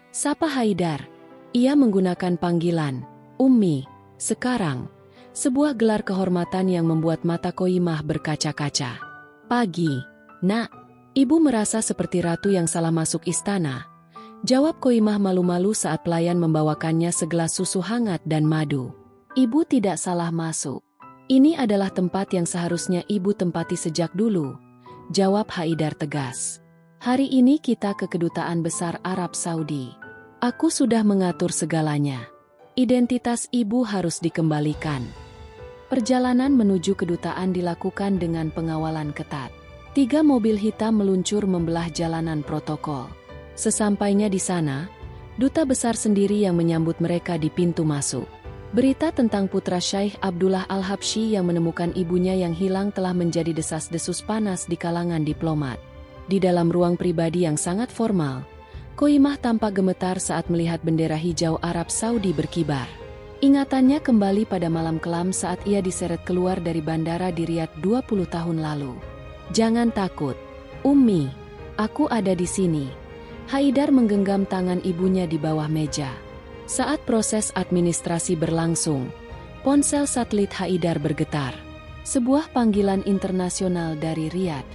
sapa Haidar. Ia menggunakan panggilan, "Ummi," sekarang. Sebuah gelar kehormatan yang membuat mata Qoyimah berkaca-kaca. "Pagi, Nak." Ibu merasa seperti ratu yang salah masuk istana, jawab Qoyimah malu-malu saat pelayan membawakannya segelas susu hangat dan madu. "Ibu tidak salah masuk. Ini adalah tempat yang seharusnya ibu tempati sejak dulu," jawab Haidar tegas. "Hari ini kita ke Kedutaan Besar Arab Saudi. Aku sudah mengatur segalanya. Identitas ibu harus dikembalikan." Perjalanan menuju kedutaan dilakukan dengan pengawalan ketat. 3 mobil hitam meluncur membelah jalanan protokol. Sesampainya di sana, duta besar sendiri yang menyambut mereka di pintu masuk. Berita tentang putra Syekh Abdullah Al-Habsyi yang menemukan ibunya yang hilang telah menjadi desas-desus panas di kalangan diplomat. Di dalam ruang pribadi yang sangat formal, Qoyimah tampak gemetar saat melihat bendera hijau Arab Saudi berkibar. Ingatannya kembali pada malam kelam saat ia diseret keluar dari bandara di Riyadh 20 tahun lalu. "Jangan takut, Ummi, aku ada di sini." Haidar menggenggam tangan ibunya di bawah meja. Saat proses administrasi berlangsung, ponsel satelit Haidar bergetar. Sebuah panggilan internasional dari Riyadh.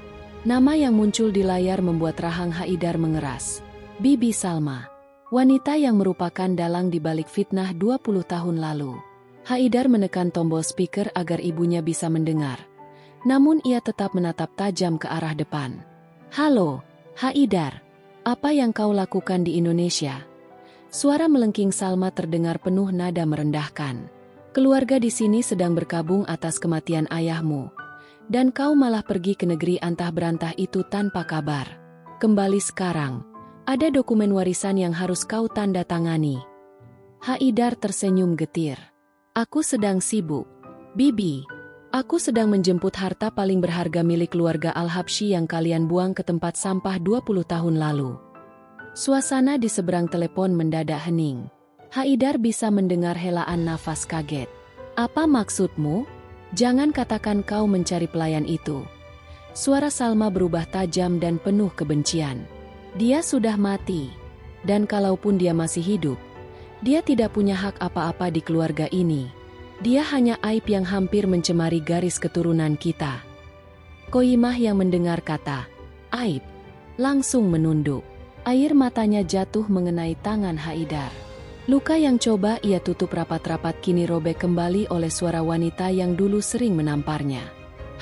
Nama yang muncul di layar membuat rahang Haidar mengeras. Bibi Salma. Wanita yang merupakan dalang di balik fitnah 20 tahun lalu. Haidar menekan tombol speaker agar ibunya bisa mendengar. Namun ia tetap menatap tajam ke arah depan. "Halo, Haidar. Apa yang kau lakukan di Indonesia?" Suara melengking Salma terdengar penuh nada merendahkan. "Keluarga di sini sedang berkabung atas kematian ayahmu. Dan kau malah pergi ke negeri antah berantah itu tanpa kabar. Kembali sekarang. Ada dokumen warisan yang harus kau tanda tangani." Haidar tersenyum getir. "Aku sedang sibuk, Bibi. Aku sedang menjemput harta paling berharga milik keluarga Al-Habsyi yang kalian buang ke tempat sampah 20 tahun lalu." Suasana di seberang telepon mendadak hening. Haidar bisa mendengar helaan nafas kaget. "Apa maksudmu? Jangan katakan kau mencari pelayan itu." Suara Salma berubah tajam dan penuh kebencian. "Dia sudah mati. Dan kalaupun dia masih hidup, dia tidak punya hak apa-apa di keluarga ini. Dia hanya aib yang hampir mencemari garis keturunan kita." Qoyimah yang mendengar kata aib langsung menunduk. Air matanya jatuh mengenai tangan Haidar. Luka yang coba ia tutup rapat-rapat kini robek kembali oleh suara wanita yang dulu sering menamparnya.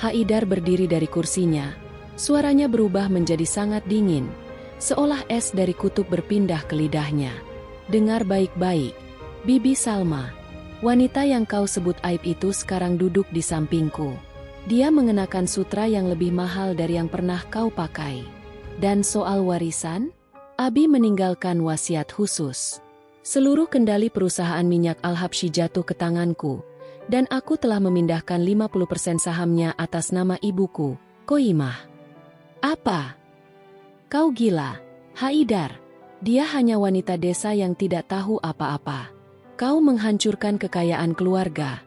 Haidar berdiri dari kursinya. Suaranya berubah menjadi sangat dingin, seolah es dari kutub berpindah ke lidahnya. "Dengar baik-baik, Bibi Salma. Wanita yang kau sebut aib itu sekarang duduk di sampingku. Dia mengenakan sutra yang lebih mahal dari yang pernah kau pakai. Dan soal warisan, Abi meninggalkan wasiat khusus. Seluruh kendali perusahaan minyak Al-Habsyi jatuh ke tanganku, dan aku telah memindahkan 50% sahamnya atas nama ibuku, Qoyimah." Apa? Kau gila, Haidar. Dia hanya wanita desa yang tidak tahu apa-apa. Kau menghancurkan kekayaan keluarga,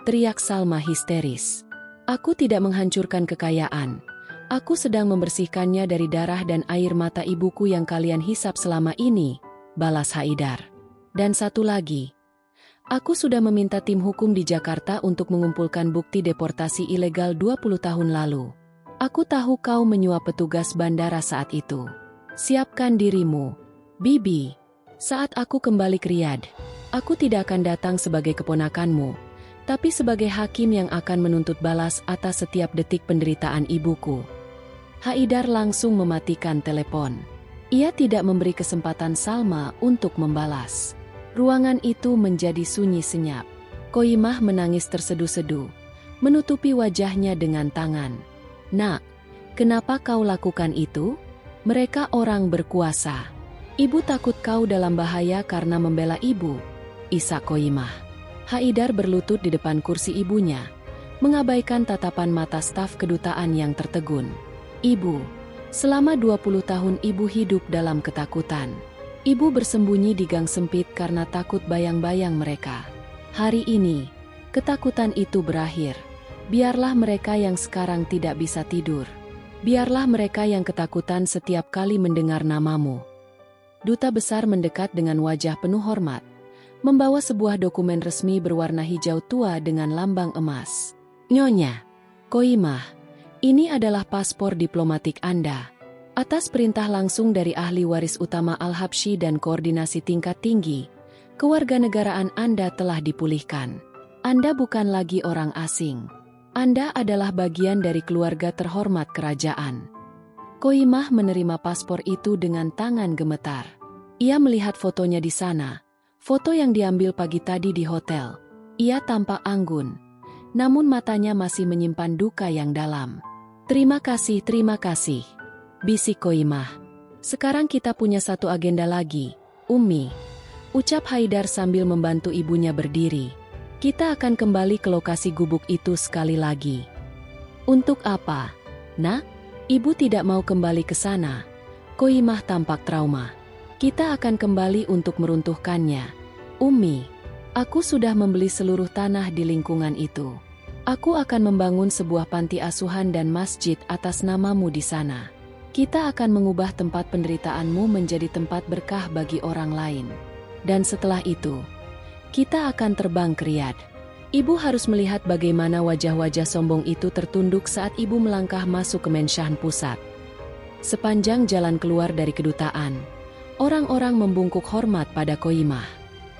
teriak Salma histeris. Aku tidak menghancurkan kekayaan. Aku sedang membersihkannya dari darah dan air mata ibuku yang kalian hisap selama ini, balas Haidar. Dan satu lagi, aku sudah meminta tim hukum di Jakarta untuk mengumpulkan bukti deportasi ilegal 20 tahun lalu. Aku tahu kau menyuap petugas bandara saat itu. Siapkan dirimu, Bibi. Saat aku kembali ke Riyadh, aku tidak akan datang sebagai keponakanmu, tapi sebagai hakim yang akan menuntut balas atas setiap detik penderitaan ibuku. Haidar langsung mematikan telepon. Ia tidak memberi kesempatan Salma untuk membalas. Ruangan itu menjadi sunyi senyap. Qoyimah menangis terseduh-seduh, menutupi wajahnya dengan tangan. Nak, kenapa kau lakukan itu? Mereka orang berkuasa. Ibu takut kau dalam bahaya karena membela ibu, isak Qoyimah. Haidar berlutut di depan kursi ibunya, mengabaikan tatapan mata staf kedutaan yang tertegun. Ibu, selama 20 tahun ibu hidup dalam ketakutan. Ibu bersembunyi di gang sempit karena takut bayang-bayang mereka. Hari ini, ketakutan itu berakhir. Biarlah mereka yang sekarang tidak bisa tidur. Biarlah mereka yang ketakutan setiap kali mendengar namamu. Duta besar mendekat dengan wajah penuh hormat, membawa sebuah dokumen resmi berwarna hijau tua dengan lambang emas. Nyonya Qoyimah, ini adalah paspor diplomatik Anda. Atas perintah langsung dari ahli waris utama Al-Habsyi dan koordinasi tingkat tinggi, kewarganegaraan Anda telah dipulihkan. Anda bukan lagi orang asing. Anda adalah bagian dari keluarga terhormat kerajaan. Qoyimah menerima paspor itu dengan tangan gemetar. Ia melihat fotonya di sana, foto yang diambil pagi tadi di hotel. Ia tampak anggun, namun matanya masih menyimpan duka yang dalam. Terima kasih, bisik Qoyimah. Sekarang kita punya satu agenda lagi, Ummi, ucap Haidar sambil membantu ibunya berdiri. Kita akan kembali ke lokasi gubuk itu sekali lagi. Untuk apa? Nak, ibu tidak mau kembali ke sana. Qoyimah tampak trauma. Kita akan kembali untuk meruntuhkannya. Ummi, aku sudah membeli seluruh tanah di lingkungan itu. Aku akan membangun sebuah panti asuhan dan masjid atas namamu di sana. Kita akan mengubah tempat penderitaanmu menjadi tempat berkah bagi orang lain. Dan setelah itu, kita akan terbang ke Riyadh. Ibu harus melihat bagaimana wajah-wajah sombong itu tertunduk saat ibu melangkah masuk ke Menshan Pusat. Sepanjang jalan keluar dari kedutaan, orang-orang membungkuk hormat pada Qoyimah.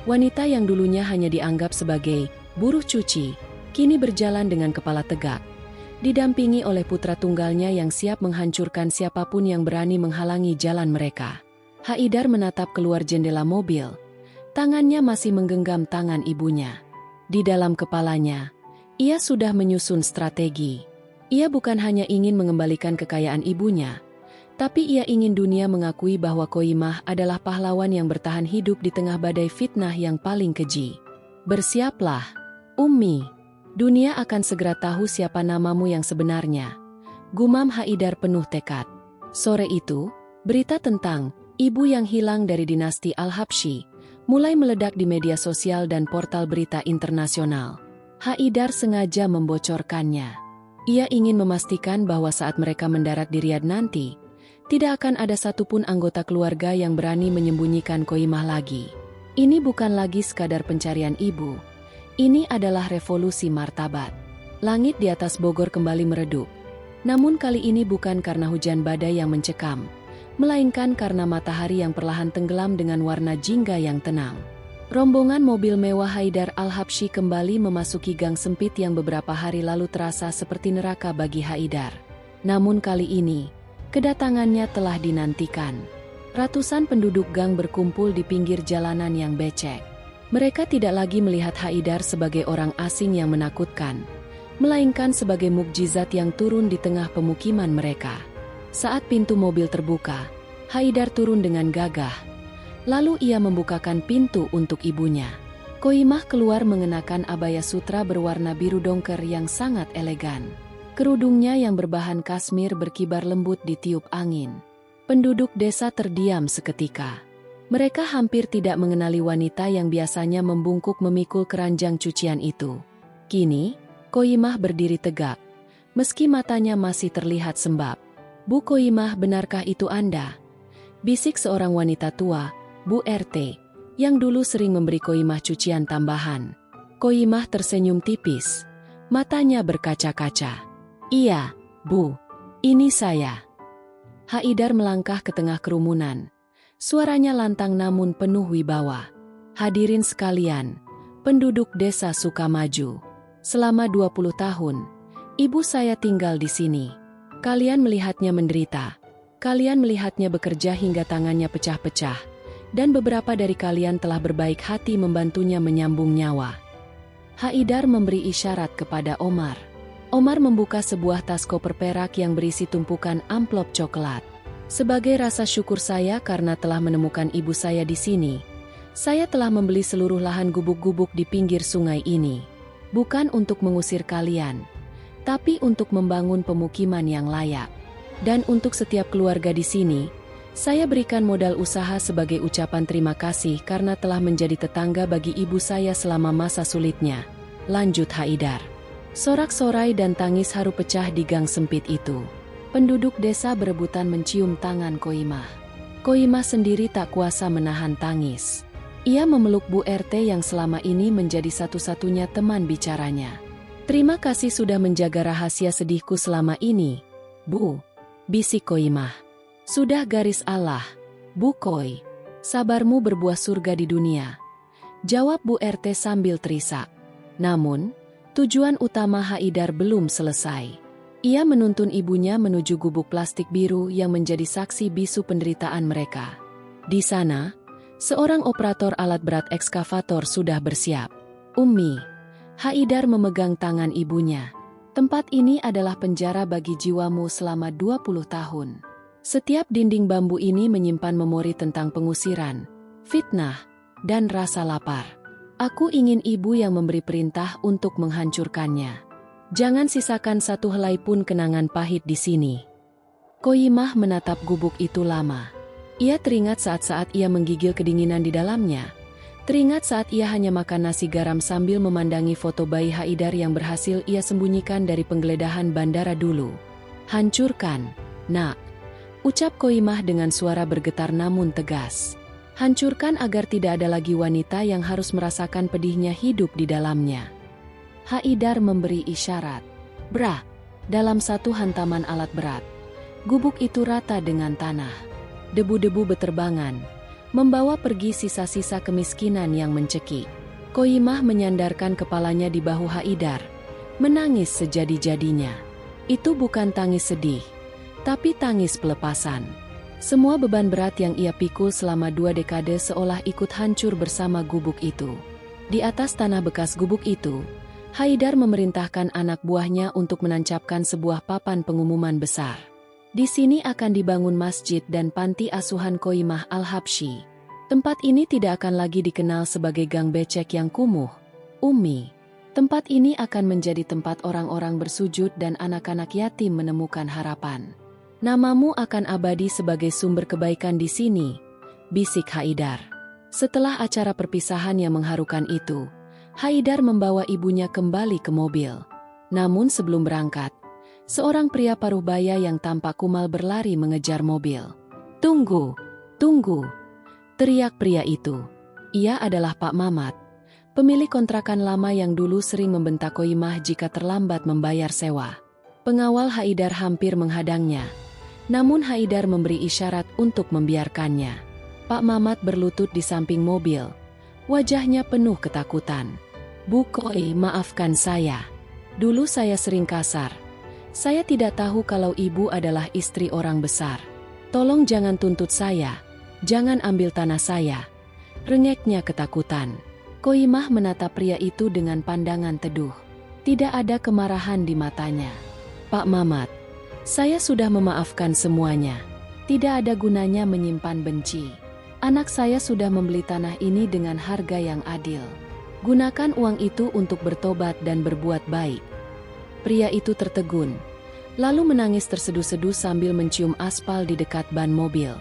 Wanita yang dulunya hanya dianggap sebagai buruh cuci, kini berjalan dengan kepala tegak, didampingi oleh putra tunggalnya yang siap menghancurkan siapapun yang berani menghalangi jalan mereka. Haidar menatap keluar jendela mobil. Tangannya masih menggenggam tangan ibunya. Di dalam kepalanya, ia sudah menyusun strategi. Ia bukan hanya ingin mengembalikan kekayaan ibunya, tapi ia ingin dunia mengakui bahwa Qoyimah adalah pahlawan yang bertahan hidup di tengah badai fitnah yang paling keji. Bersiaplah, Ummi. Dunia akan segera tahu siapa namamu yang sebenarnya, gumam Haidar penuh tekad. Sore itu, berita tentang ibu yang hilang dari dinasti Al-Habsyi mulai meledak di media sosial dan portal berita internasional. Haidar sengaja membocorkannya. Ia ingin memastikan bahwa saat mereka mendarat di Riyadh nanti, tidak akan ada satupun anggota keluarga yang berani menyembunyikan Qoyimah lagi. Ini bukan lagi sekadar pencarian ibu. Ini adalah revolusi martabat. Langit di atas Bogor kembali meredup. Namun kali ini bukan karena hujan badai yang mencekam, melainkan karena matahari yang perlahan tenggelam dengan warna jingga yang tenang. Rombongan mobil mewah Haidar Al-Habsyi kembali memasuki gang sempit yang beberapa hari lalu terasa seperti neraka bagi Haidar. Namun kali ini, kedatangannya telah dinantikan. Ratusan penduduk gang berkumpul di pinggir jalanan yang becek. Mereka tidak lagi melihat Haidar sebagai orang asing yang menakutkan, melainkan sebagai mukjizat yang turun di tengah pemukiman mereka. Saat pintu mobil terbuka, Haidar turun dengan gagah. Lalu ia membukakan pintu untuk ibunya. Qoyimah keluar mengenakan abaya sutra berwarna biru dongker yang sangat elegan. Kerudungnya yang berbahan kasmir berkibar lembut ditiup angin. Penduduk desa terdiam seketika. Mereka hampir tidak mengenali wanita yang biasanya membungkuk memikul keranjang cucian itu. Kini, Koimah berdiri tegak. Meski matanya masih terlihat sembab. "Bu Koimah, benarkah itu Anda?" Bisik seorang wanita tua, Bu RT, yang dulu sering memberi Koimah cucian tambahan. Koimah tersenyum tipis. Matanya berkaca-kaca. "Iya, Bu. Ini saya." Haidar melangkah ke tengah kerumunan. Suaranya lantang namun penuh wibawa. "Hadirin sekalian, penduduk desa Sukamaju. Selama 20 tahun, ibu saya tinggal di sini. Kalian melihatnya menderita. Kalian melihatnya bekerja hingga tangannya pecah-pecah. Dan beberapa dari kalian telah berbaik hati membantunya menyambung nyawa." Haidar memberi isyarat kepada Omar. Omar membuka sebuah tas koper perak yang berisi tumpukan amplop coklat. "Sebagai rasa syukur saya karena telah menemukan ibu saya di sini, saya telah membeli seluruh lahan gubuk-gubuk di pinggir sungai ini. Bukan untuk mengusir kalian, tapi untuk membangun pemukiman yang layak. Dan untuk setiap keluarga di sini, saya berikan modal usaha sebagai ucapan terima kasih karena telah menjadi tetangga bagi ibu saya selama masa sulitnya," lanjut Haidar. Sorak-sorai dan tangis haru pecah di gang sempit itu. Penduduk desa berebutan mencium tangan Koimah. Koimah sendiri tak kuasa menahan tangis. Ia memeluk Bu RT yang selama ini menjadi satu-satunya teman bicaranya. "Terima kasih sudah menjaga rahasia sedihku selama ini, Bu," bisik Koimah. "Sudah garis Allah, Bu Koi. Sabarmu berbuah surga di dunia," jawab Bu RT sambil terisak. Namun, tujuan utama Haidar belum selesai. Ia menuntun ibunya menuju gubuk plastik biru yang menjadi saksi bisu penderitaan mereka. Di sana, seorang operator alat berat ekskavator sudah bersiap. "Ummi," Haidar memegang tangan ibunya. "Tempat ini adalah penjara bagi jiwamu selama 20 tahun. Setiap dinding bambu ini menyimpan memori tentang pengusiran, fitnah, dan rasa lapar. Aku ingin ibu yang memberi perintah untuk menghancurkannya. Jangan sisakan satu helai pun kenangan pahit di sini." Koimah menatap gubuk itu lama. Ia teringat saat-saat ia menggigil kedinginan di dalamnya. Teringat saat ia hanya makan nasi garam sambil memandangi foto bayi Haidar yang berhasil ia sembunyikan dari penggeledahan bandara dulu. "Hancurkan, Nak," ucap Koimah dengan suara bergetar namun tegas. "Hancurkan agar tidak ada lagi wanita yang harus merasakan pedihnya hidup di dalamnya." Haidar memberi isyarat. Brak! Dalam satu hantaman alat berat, gubuk itu rata dengan tanah. Debu-debu beterbangan, membawa pergi sisa-sisa kemiskinan yang mencekik. Koimah menyandarkan kepalanya di bahu Haidar, menangis sejadi-jadinya. Itu bukan tangis sedih, tapi tangis pelepasan. Semua beban berat yang ia pikul selama 2 dekade seolah ikut hancur bersama gubuk itu. Di atas tanah bekas gubuk itu, Haidar memerintahkan anak buahnya untuk menancapkan sebuah papan pengumuman besar. Di sini akan dibangun masjid dan panti asuhan Koimah Al-Habsyi. Tempat ini tidak akan lagi dikenal sebagai gang becek yang kumuh, Ummi. Tempat ini akan menjadi tempat orang-orang bersujud dan anak-anak yatim menemukan harapan. "Namamu akan abadi sebagai sumber kebaikan di sini," bisik Haidar. Setelah acara perpisahan yang mengharukan itu, Haidar membawa ibunya kembali ke mobil. Namun sebelum berangkat, seorang pria paruh baya yang tampak kumal berlari mengejar mobil. "Tunggu, tunggu!" teriak pria itu. Ia adalah Pak Mamat, pemilik kontrakan lama yang dulu sering membentak Koimah jika terlambat membayar sewa. Pengawal Haidar hampir menghadangnya. Namun Haidar memberi isyarat untuk membiarkannya. Pak Mamat berlutut di samping mobil. Wajahnya penuh ketakutan. "Bu Koi, maafkan saya. Dulu saya sering kasar. Saya tidak tahu kalau ibu adalah istri orang besar. Tolong jangan tuntut saya. Jangan ambil tanah saya," rengeknya ketakutan. Koimah menatap pria itu dengan pandangan teduh. Tidak ada kemarahan di matanya. "Pak Mamat, saya sudah memaafkan semuanya. Tidak ada gunanya menyimpan benci. Anak saya sudah membeli tanah ini dengan harga yang adil. Gunakan uang itu untuk bertobat dan berbuat baik." Pria itu tertegun. lalu menangis terseduh-seduh sambil mencium aspal di dekat ban mobil.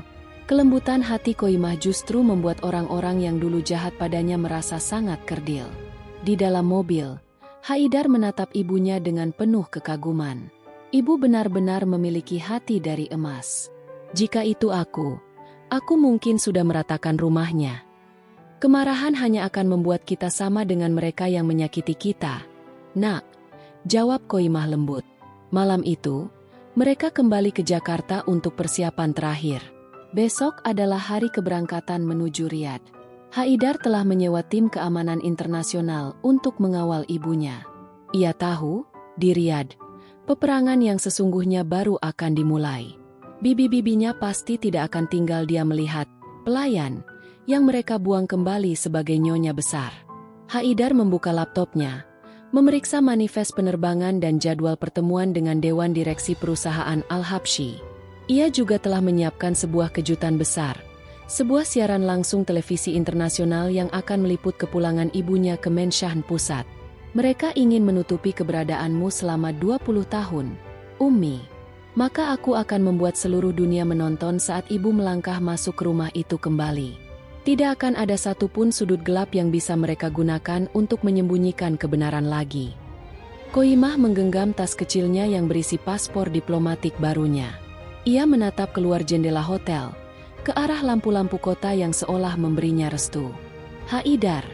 Kelembutan hati Koimah justru membuat orang-orang yang dulu jahat padanya merasa sangat kerdil. Di dalam mobil, Haidar menatap ibunya dengan penuh kekaguman. Ibu benar-benar memiliki hati dari emas. Jika itu aku mungkin sudah meratakan rumahnya. Kemarahan hanya akan membuat kita sama dengan mereka yang menyakiti kita. Nak, jawab Koimah lembut. Malam itu, mereka kembali ke Jakarta untuk persiapan terakhir. Besok adalah hari keberangkatan menuju Riyadh. Haidar telah menyewa tim keamanan internasional untuk mengawal ibunya. Ia tahu, di Riyadh, peperangan yang sesungguhnya baru akan dimulai. Bibi-bibinya pasti tidak akan tinggal diam melihat pelayan yang mereka buang kembali sebagai nyonya besar. Haidar membuka laptopnya, memeriksa manifest penerbangan dan jadwal pertemuan dengan Dewan Direksi Perusahaan Al-Habsyi. Ia juga telah menyiapkan sebuah kejutan besar, sebuah siaran langsung televisi internasional yang akan meliput kepulangan ibunya ke Menshan Pusat. Mereka ingin menutupi keberadaanmu selama 20 tahun, Ummi. Maka aku akan membuat seluruh dunia menonton saat ibu melangkah masuk ke rumah itu kembali. Tidak akan ada satupun sudut gelap yang bisa mereka gunakan untuk menyembunyikan kebenaran lagi. Koimah menggenggam tas kecilnya yang berisi paspor diplomatik barunya. Ia menatap keluar jendela hotel, ke arah lampu-lampu kota yang seolah memberinya restu. Haidar,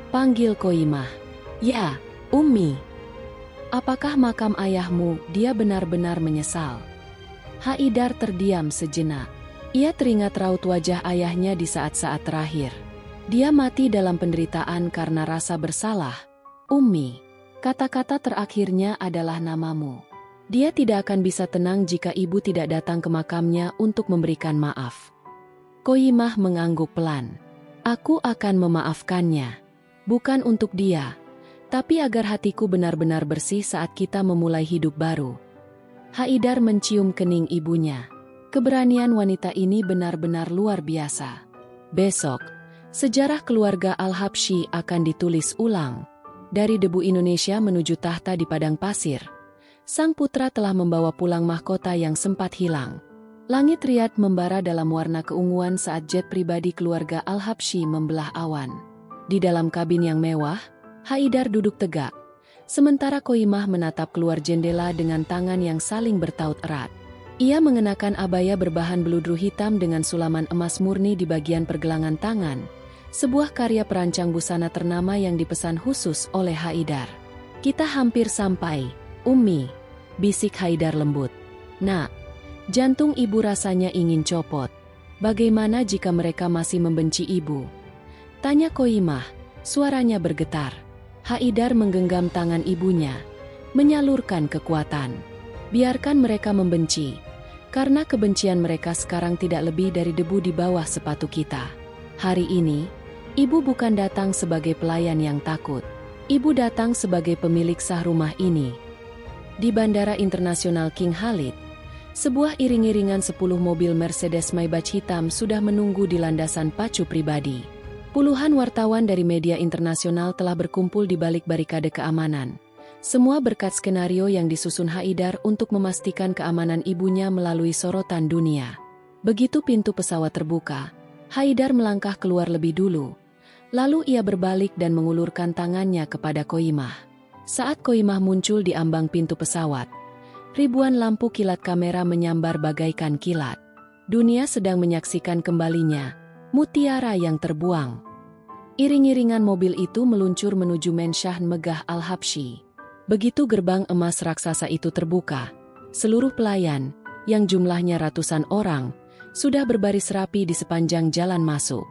panggil Koimah. Ya, Ummi. Apakah makam ayahmu? Dia benar-benar menyesal. Haidar terdiam sejenak. Ia teringat raut wajah ayahnya di saat-saat terakhir. Dia mati dalam penderitaan karena rasa bersalah. Ummi, kata-kata terakhirnya adalah namamu. Dia tidak akan bisa tenang jika ibu tidak datang ke makamnya untuk memberikan maaf. Koimah mengangguk pelan. Aku akan memaafkannya. Bukan untuk dia, tapi agar hatiku benar-benar bersih saat kita memulai hidup baru. Haidar mencium kening ibunya. Keberanian wanita ini benar-benar luar biasa. Besok, sejarah keluarga Al-Habsyi akan ditulis ulang. Dari debu Indonesia menuju tahta di padang pasir, sang putra telah membawa pulang mahkota yang sempat hilang. Langit Riyadh membara dalam warna keunguan saat jet pribadi keluarga Al-Habsyi membelah awan. Di dalam kabin yang mewah, Haidar duduk tegak, sementara Koimah menatap keluar jendela dengan tangan yang saling bertaut erat. Ia mengenakan abaya berbahan beludru hitam dengan sulaman emas murni di bagian pergelangan tangan, sebuah karya perancang busana ternama yang dipesan khusus oleh Haidar. Kita hampir sampai, Ummi, bisik Haidar lembut. Nak, jantung ibu rasanya ingin copot. Bagaimana jika mereka masih membenci ibu? Tanya Koimah, suaranya bergetar. Haidar menggenggam tangan ibunya, menyalurkan kekuatan. Biarkan mereka membenci, karena kebencian mereka sekarang tidak lebih dari debu di bawah sepatu kita. Hari ini, ibu bukan datang sebagai pelayan yang takut. Ibu datang sebagai pemilik sah rumah ini. Di Bandara Internasional King Khalid, sebuah iring-iringan 10 mobil Mercedes Maybach hitam sudah menunggu di landasan pacu pribadi. Puluhan wartawan dari media internasional telah berkumpul di balik barikade keamanan. Semua berkat skenario yang disusun Haidar untuk memastikan keamanan ibunya melalui sorotan dunia. Begitu pintu pesawat terbuka, Haidar melangkah keluar lebih dulu. Lalu ia berbalik dan mengulurkan tangannya kepada Koimah. Saat Koimah muncul di ambang pintu pesawat, ribuan lampu kilat kamera menyambar bagaikan kilat. Dunia sedang menyaksikan kembalinya mutiara yang terbuang. Iring-iringan mobil itu meluncur menuju Menshan Megah Al-Habsyi. Begitu gerbang emas raksasa itu terbuka, seluruh pelayan, yang jumlahnya ratusan orang, sudah berbaris rapi di sepanjang jalan masuk.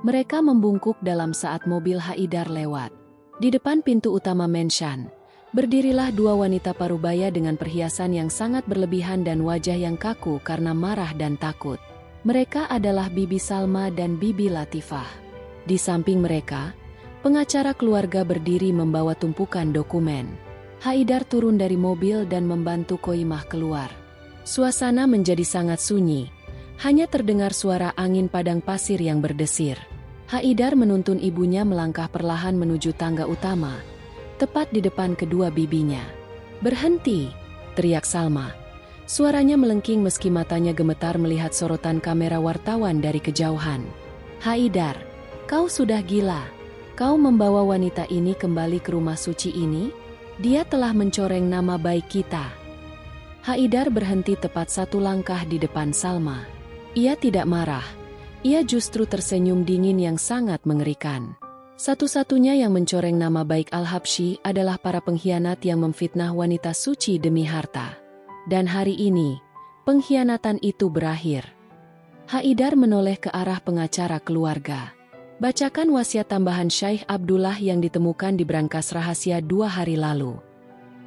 Mereka membungkuk dalam saat mobil Haidar lewat. Di depan pintu utama Menshan, berdirilah dua wanita parubaya dengan perhiasan yang sangat berlebihan dan wajah yang kaku karena marah dan takut. Mereka adalah Bibi Salma dan Bibi Latifah. Di samping mereka, pengacara keluarga berdiri membawa tumpukan dokumen. Haidar turun dari mobil dan membantu Koimah keluar. Suasana menjadi sangat sunyi, hanya terdengar suara angin padang pasir yang berdesir. Haidar menuntun ibunya melangkah perlahan menuju tangga utama, tepat di depan kedua bibinya. "Berhenti!" teriak Salma. Suaranya melengking meski matanya gemetar melihat sorotan kamera wartawan dari kejauhan. "Haidar, kau sudah gila. Kau membawa wanita ini kembali ke rumah suci ini? Dia telah mencoreng nama baik kita." Haidar berhenti tepat satu langkah di depan Salma. Ia tidak marah. Ia justru tersenyum dingin yang sangat mengerikan. Satu-satunya yang mencoreng nama baik Al-Habsyi adalah para pengkhianat yang memfitnah wanita suci demi harta. Dan hari ini, pengkhianatan itu berakhir. Haidar menoleh ke arah pengacara keluarga. "Bacakan wasiat tambahan Syekh Abdullah yang ditemukan di brankas rahasia 2 hari lalu."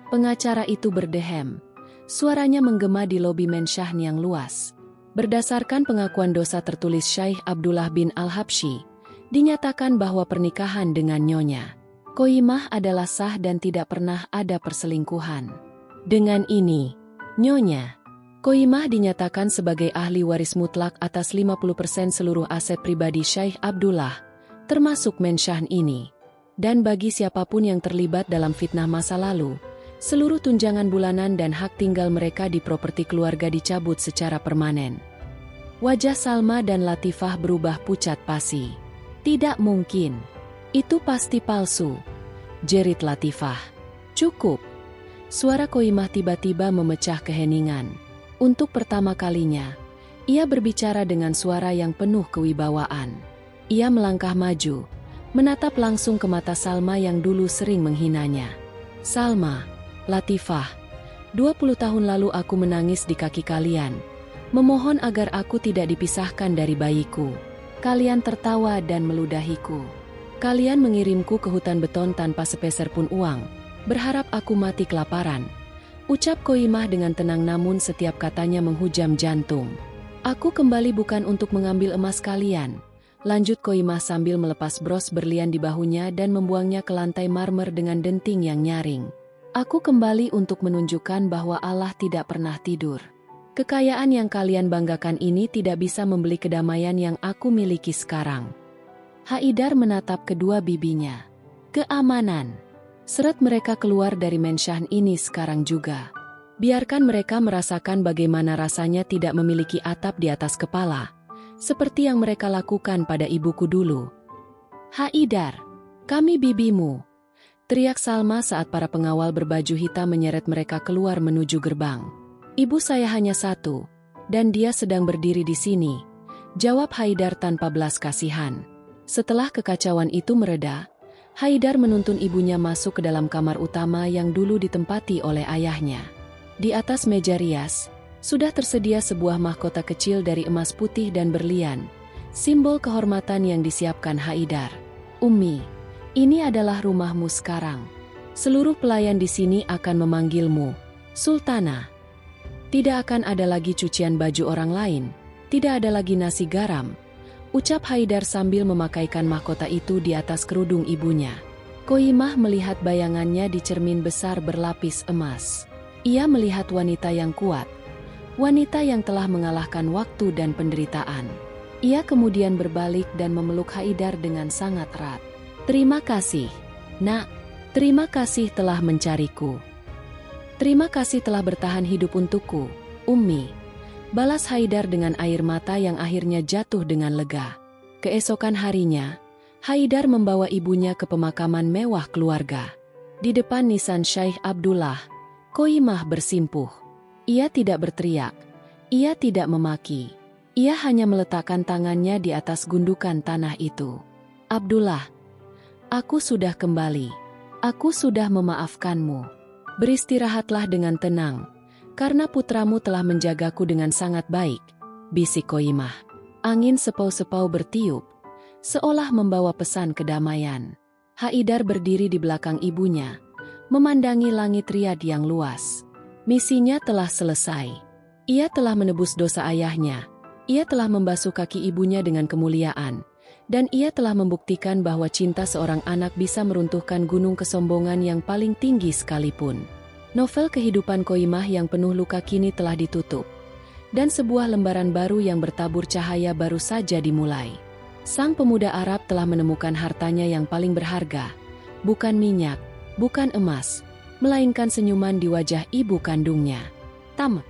Pengacara itu berdehem. Suaranya menggema di lobi Mensyahn yang luas. Berdasarkan pengakuan dosa tertulis Syekh Abdullah bin Al-Habsyi, dinyatakan bahwa pernikahan dengan Nyonya Qoyimah adalah sah dan tidak pernah ada perselingkuhan. Dengan ini, Nyonya Qoyimah dinyatakan sebagai ahli waris mutlak atas 50% seluruh aset pribadi Syekh Abdullah, termasuk Mensyahn ini. Dan bagi siapapun yang terlibat dalam fitnah masa lalu, seluruh tunjangan bulanan dan hak tinggal mereka di properti keluarga dicabut secara permanen. Wajah Salma dan Latifah berubah pucat pasi. "Tidak mungkin. Itu pasti palsu," jerit Latifah. "Cukup." Suara Qoyimah tiba-tiba memecah keheningan. Untuk pertama kalinya, ia berbicara dengan suara yang penuh kewibawaan. Ia melangkah maju, menatap langsung ke mata Salma yang dulu sering menghinanya. "Salma, Latifah, 20 tahun lalu aku menangis di kaki kalian, memohon agar aku tidak dipisahkan dari bayiku. Kalian tertawa dan meludahiku. Kalian mengirimku ke hutan beton tanpa sepeser pun uang, berharap aku mati kelaparan," ucap Qoyimah dengan tenang namun setiap katanya menghujam jantung. "Aku kembali bukan untuk mengambil emas kalian," lanjut Qoyimah sambil melepas bros berlian di bahunya dan membuangnya ke lantai marmer dengan denting yang nyaring. "Aku kembali untuk menunjukkan bahwa Allah tidak pernah tidur. Kekayaan yang kalian banggakan ini tidak bisa membeli kedamaian yang aku miliki sekarang." Haidar menatap kedua bibinya. "Keamanan. Seret mereka keluar dari Mensyahn ini sekarang juga. Biarkan mereka merasakan bagaimana rasanya tidak memiliki atap di atas kepala, seperti yang mereka lakukan pada ibuku dulu." "Haidar, kami bibimu," teriak Salma saat para pengawal berbaju hitam menyeret mereka keluar menuju gerbang. "Ibu saya hanya satu, dan dia sedang berdiri di sini," jawab Haidar tanpa belas kasihan. Setelah kekacauan itu mereda, Haidar menuntun ibunya masuk ke dalam kamar utama yang dulu ditempati oleh ayahnya. Di atas meja rias, sudah tersedia sebuah mahkota kecil dari emas putih dan berlian, simbol kehormatan yang disiapkan Haidar. "Ummi, ini adalah rumahmu sekarang. Seluruh pelayan di sini akan memanggilmu Sultana. Tidak akan ada lagi cucian baju orang lain, tidak ada lagi nasi garam," ucap Haidar sambil memakaikan mahkota itu di atas kerudung ibunya. Qoyimah melihat bayangannya di cermin besar berlapis emas. Ia melihat wanita yang kuat, wanita yang telah mengalahkan waktu dan penderitaan. Ia kemudian berbalik dan memeluk Haidar dengan sangat erat. "Terima kasih, Nak. Terima kasih telah mencariku. Terima kasih telah bertahan hidup untukku, Ummi," balas Haidar dengan air mata yang akhirnya jatuh dengan lega. Keesokan harinya, Haidar membawa ibunya ke pemakaman mewah keluarga. Di depan nisan Syekh Abdullah, Qoyimah bersimpuh. Ia tidak berteriak, ia tidak memaki. Ia hanya meletakkan tangannya di atas gundukan tanah itu. "Abdullah, aku sudah kembali. Aku sudah memaafkanmu. Beristirahatlah dengan tenang, karena putramu telah menjagaku dengan sangat baik," bisik Qoyimah. Angin sepau-sepau bertiup, seolah membawa pesan kedamaian. Haidar berdiri di belakang ibunya, memandangi langit Riyadh yang luas. Misinya telah selesai. Ia telah menebus dosa ayahnya, ia telah membasuh kaki ibunya dengan kemuliaan, dan ia telah membuktikan bahwa cinta seorang anak bisa meruntuhkan gunung kesombongan yang paling tinggi sekalipun. Novel kehidupan Qoyimah yang penuh luka kini telah ditutup, dan sebuah lembaran baru yang bertabur cahaya baru saja dimulai. Sang pemuda Arab telah menemukan hartanya yang paling berharga, bukan minyak, bukan emas, melainkan senyuman di wajah ibu kandungnya. Tamat.